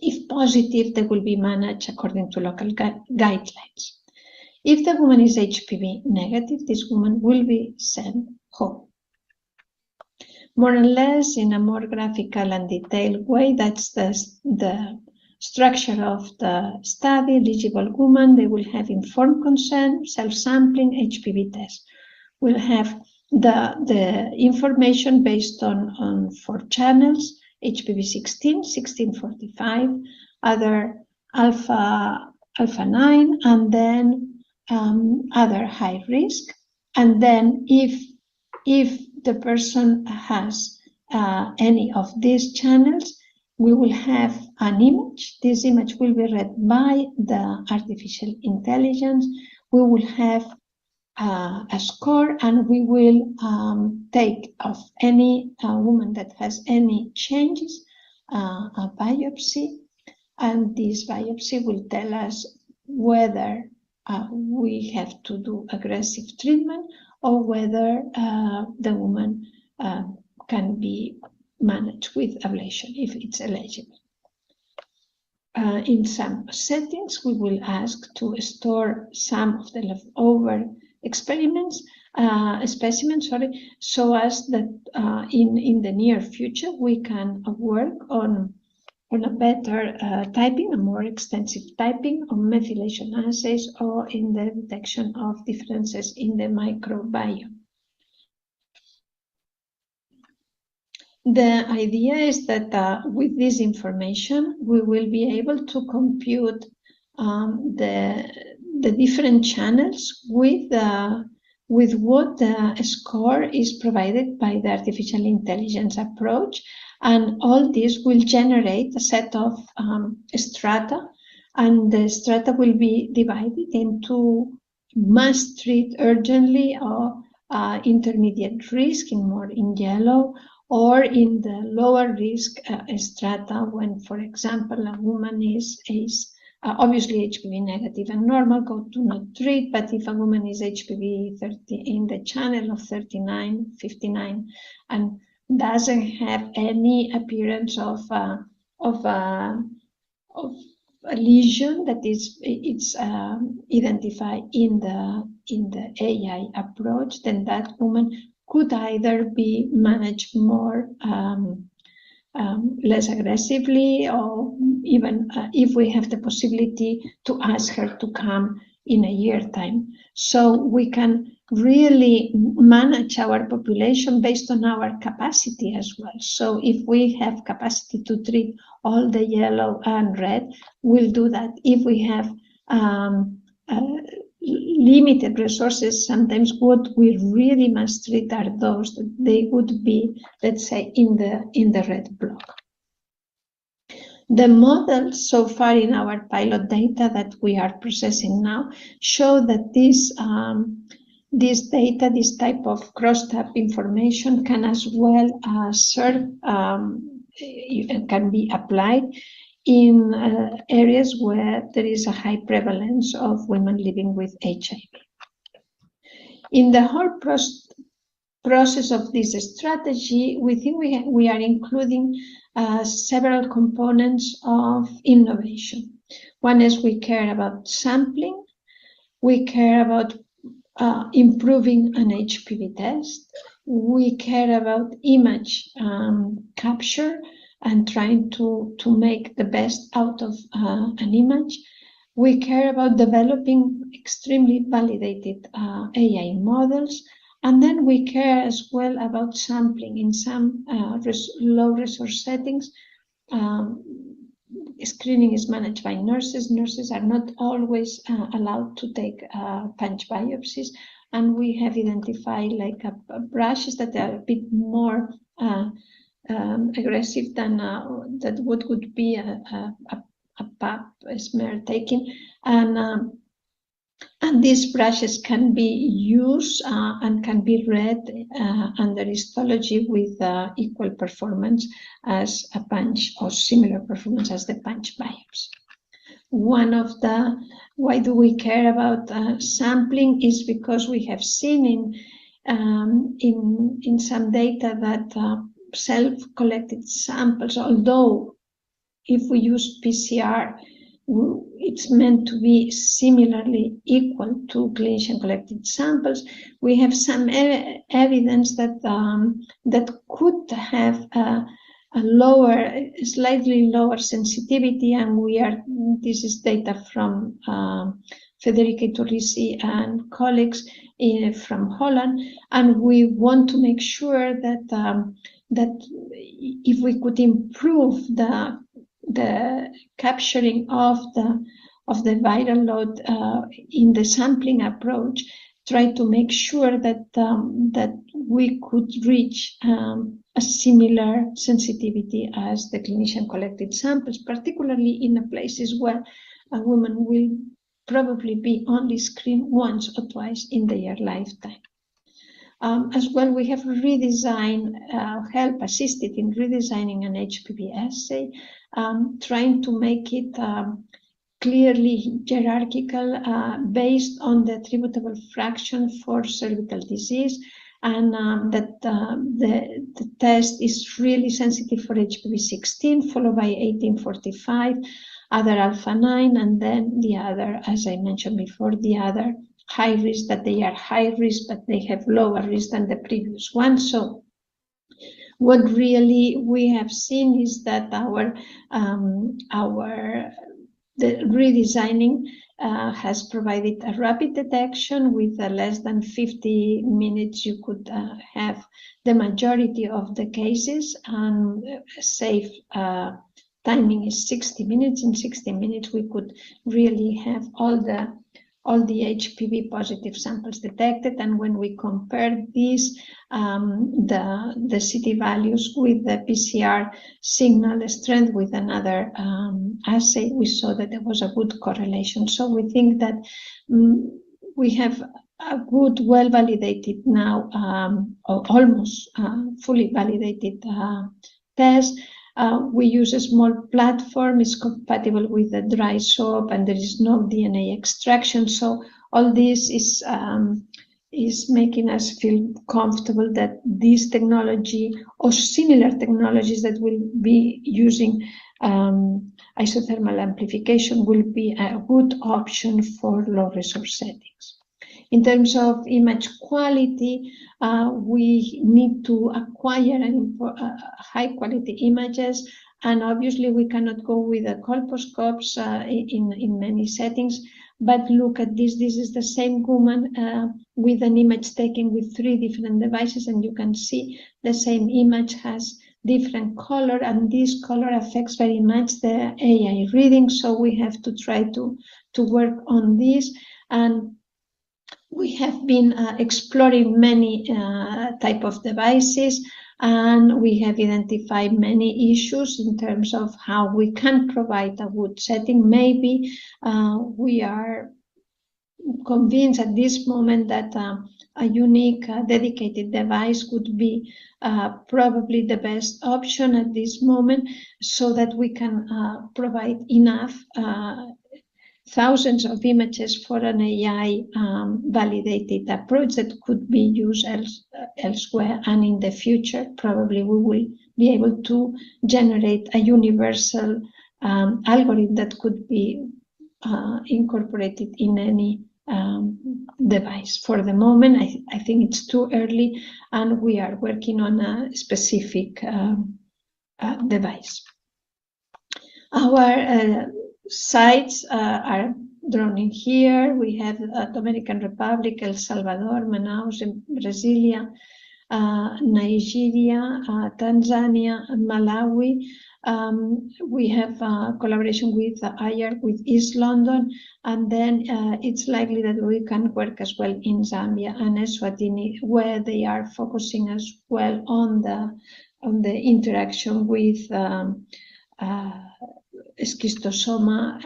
G: If positive, they will be managed according to local guidelines. If the woman is HPV negative, this woman will be sent home. More or less, in a more graphical and detailed way, that's the structure of the study. Eligible women, they will have informed consent, self-sampling, HPV test. We'll have the information based on 4 channels: HPV 16, 1645, other alpha 9, and then other high risk. And then if the person has any of these channels, we will have an image. This image will be read by the artificial intelligence. We will have a score, and we will take of any woman that has any changes a biopsy, and this biopsy will tell us whether we have to do aggressive treatment or whether the woman can be managed with ablation if it's eligible. In some settings, we will ask to store some of the leftover specimens, so as that in the near future we can work on a better typing, a more extensive typing on methylation assays or in the detection of differences in the microbiome. The idea is that with this information, we will be able to compute the different channels with what the score is provided by the artificial intelligence approach, and all this will generate a set of strata, and the strata will be divided into must treat urgently or intermediate risk in yellow, or in the lower risk strata when, for example, a woman is obviously HPV negative and normal, go to not treat, but if a woman is HPV 30 in the channel of 39, 59, and doesn't have any appearance of a lesion that it's identified in the AI approach, then that woman could either be managed more less aggressively, or even if we have the possibility to ask her to come in a year time. So we can really manage our population based on our capacity as well. So if we have capacity to treat all the yellow and red, we'll do that. If we have limited resources, sometimes what we really must treat are those that they would be, let's say, in the red block. The models so far in our pilot data that we are processing now show that this data, this type of crosstab information can as well serve, can be applied in areas where there is a high prevalence of women living with HIV. In the whole process of this strategy, we think we are including several components of innovation. One is we care about sampling, we care about improving an HPV test, we care about image capture and trying to make the best out of an image. We care about developing extremely validated AI models. And then we care as well about sampling in some low resource settings. Screening is managed by nurses. Nurses are not always allowed to take punch biopsies. And we have identified like brushes that are a bit more aggressive than that what would be a pap smear taking. And these brushes can be used and can be read under histology with equal performance as a punch or similar performance as the punch biopsy. One of the why do we care about sampling is because we have seen in some data that self-collected samples, although if we use PCR, it's meant to be similarly equal to clinician-collected samples. We have some evidence that that could have a slightly lower sensitivity, and this is data from Federica Torrisi and colleagues from Holland, and we want to make sure that that if we could improve the capturing of the viral load in the sampling approach, try to make sure that that we could reach a similar sensitivity as the clinician collected samples, particularly in places where a woman will probably be only screened once or twice in their lifetime. As well, we have redesigned, help assisted in redesigning an HPV assay, trying to make it clearly hierarchical based on the attributable fraction for cervical disease, and that the test is really sensitive for HPV 16, followed by 1845, other alpha 9, and then the other, as I mentioned before, the other high risk, that they are high risk, but they have lower risk than the previous one. So what really we have seen is that the redesigning has provided a rapid detection with less than 50 minutes. You could have the majority of the cases, and safe timing is 60 minutes. In 60 minutes, we could really have all the HPV positive samples detected. And when we compare these, the CT values with the PCR signal strength with another assay, we saw that there was a good correlation. So we think that we have a good, well-validated now, or almost fully validated test. We use a small platform, it's compatible with the dry soap, and there is no DNA extraction. So all this is making us feel comfortable that this technology or similar technologies that will be using isothermal amplification will be a good option for low resource settings. In terms of image quality, we need to acquire high quality images, and obviously we cannot go with the colposcopes in many settings, but look at this. This is the same woman with an image taken with 3 different devices, and you can see the same image has different color, and this color affects very much the AI reading. So we have to try to work on this. And we have been exploring many type of devices, and we have identified many issues in terms of how we can provide a good setting. Maybe we are convinced at this moment that a unique dedicated device would be probably the best option at this moment, so that we can provide enough thousands of images for an AI validated approach that could be used elsewhere. And in the future, probably we will be able to generate a universal algorithm that could be incorporated in any device. For the moment, I think it's too early, and we are working on a specific device. Our sites are drawn in here. We have Dominican Republic, El Salvador, Manaus, Brasilia, Nigeria, Tanzania, Malawi. We have collaboration with IARC, with East London, and then it's likely that we can work as well in Zambia and Eswatini, where they are focusing as well on the interaction with schistosoma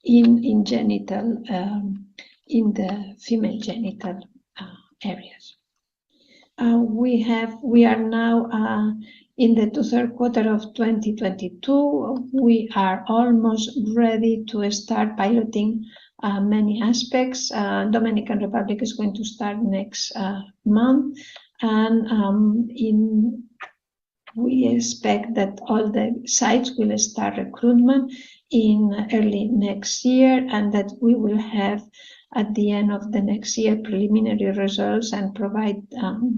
G: in genital, in the female genital areas. We are now in the third quarter of 2022. We are almost ready to start piloting many aspects. Dominican Republic is going to start next month, and we expect that all the sites will start recruitment in early next year, and that we will have at the end of the next year preliminary results and provide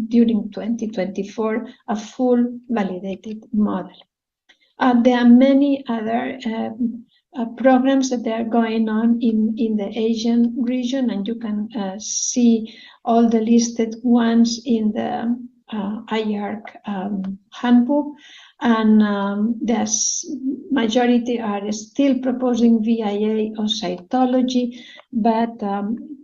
G: during 2024 a full validated model. There are many other programs that are going on in the Asian region, and you can see all the listed ones in the IARC handbook, and the majority are still proposing VIA or cytology, but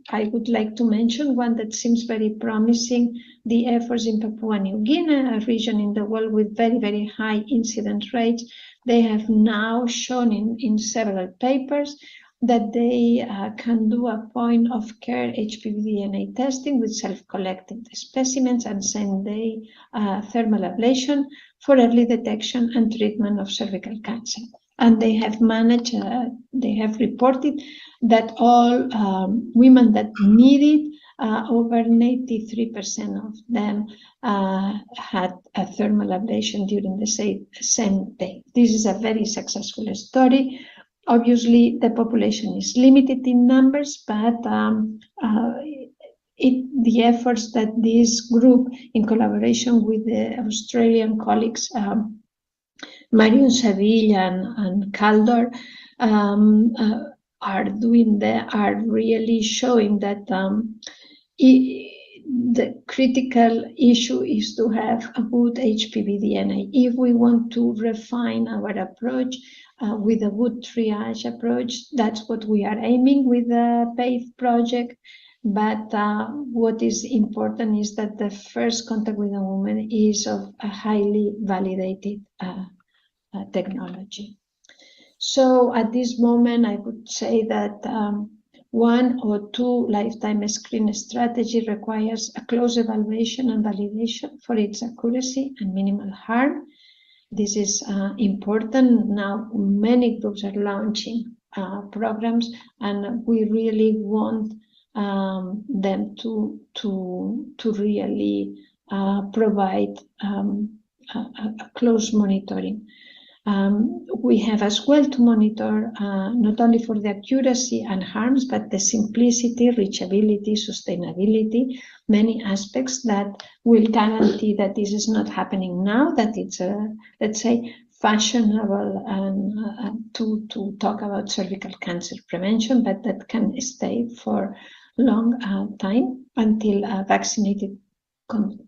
G: I would like to mention one that seems very promising: the efforts in Papua New Guinea, a region in the world with very, very high incidence rates. They have now shown in several papers that they can do a point of care HPV DNA testing with self-collected specimens and same-day thermal ablation for early detection and treatment of cervical cancer. And they have managed, they have reported that all women that need it, over 93% of them had a thermal ablation during the same day. This is a very successful story. Obviously, the population is limited in numbers, but the efforts that this group, in collaboration with the Australian colleagues, Marion Seville and Caldor, are doing there, are really showing that the critical issue is to have a good HPV DNA. If we want to refine our approach with a good triage approach, that's what we are aiming with the PAVE project. But what is important is that the first contact with a woman is of a highly validated technology. So at this moment, I would say that 1 or 2 lifetime screen strategy requires a close evaluation and validation for its accuracy and minimal harm. This is important. Now, many groups are launching programs, and we really want them to really provide a close monitoring. We have as well to monitor not only for the accuracy and harms, but the simplicity, reachability, sustainability, many aspects that will guarantee that this is not happening now, that it's, let's say, fashionable and to talk about cervical cancer prevention, but that can stay for long time until vaccinated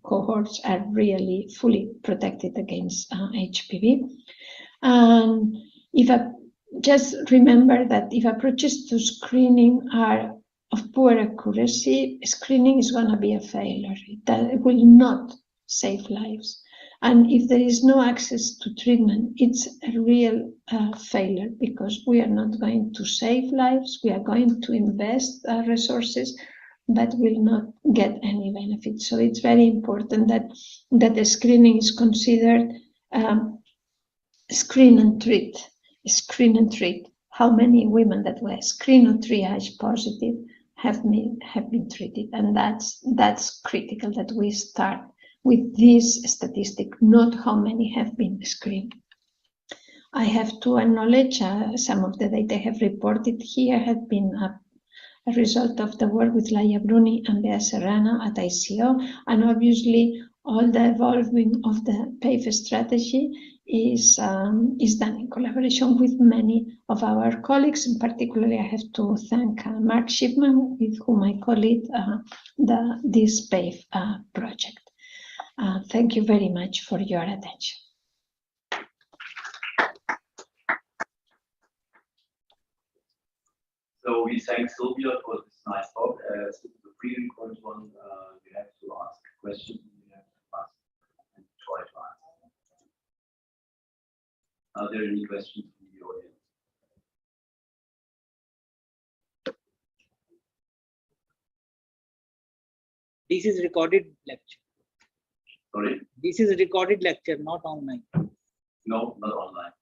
G: cohorts are really fully protected against HPV. And just remember that if approaches to screening are of poor accuracy, screening is going to be a failure. It will not save lives. And if there is no access to treatment, it's a real failure, because we are not going to save lives. We are going to invest resources, but will not get any benefit. So it's very important that the screening is considered screen and treat, how many women that were screened or triage positive have been treated, and that's critical that we start with this statistic, not how many have been screened. I have to acknowledge some of the data I have reported here have been a result of the work with Laia Bruni and Bea Serrano at ICO, and obviously all the evolving of the PAVE strategy is done in collaboration with many of our colleagues. In particular, I have to thank Mark Shipman, with whom I co-lead this PAVE project. Thank you very much for your attention.
A: So we thank Sylvia for this nice talk. This is a pre-recorded one. You have to ask questions. You have to ask and try to answer. Are there any questions from the audience?
H: This is recorded lecture.
A: Sorry?
H: This is recorded lecture, not online.
A: No, not online.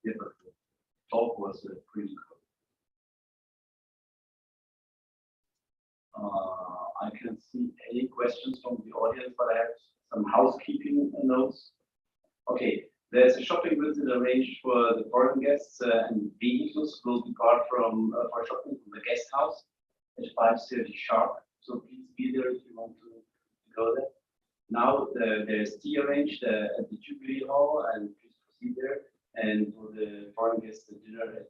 A: Yeah, but the talk was pretty cool. I can see any questions from the audience, but I have some housekeeping notes. Okay, there's a shopping visit arranged for the foreign guests, and vehicles will depart from for shopping from the guest house at 5:30 sharp. So please be there if you want to go there. Now there's tea arranged at the Juvenile Hall, and please proceed there. And for the foreign guests, the dinner at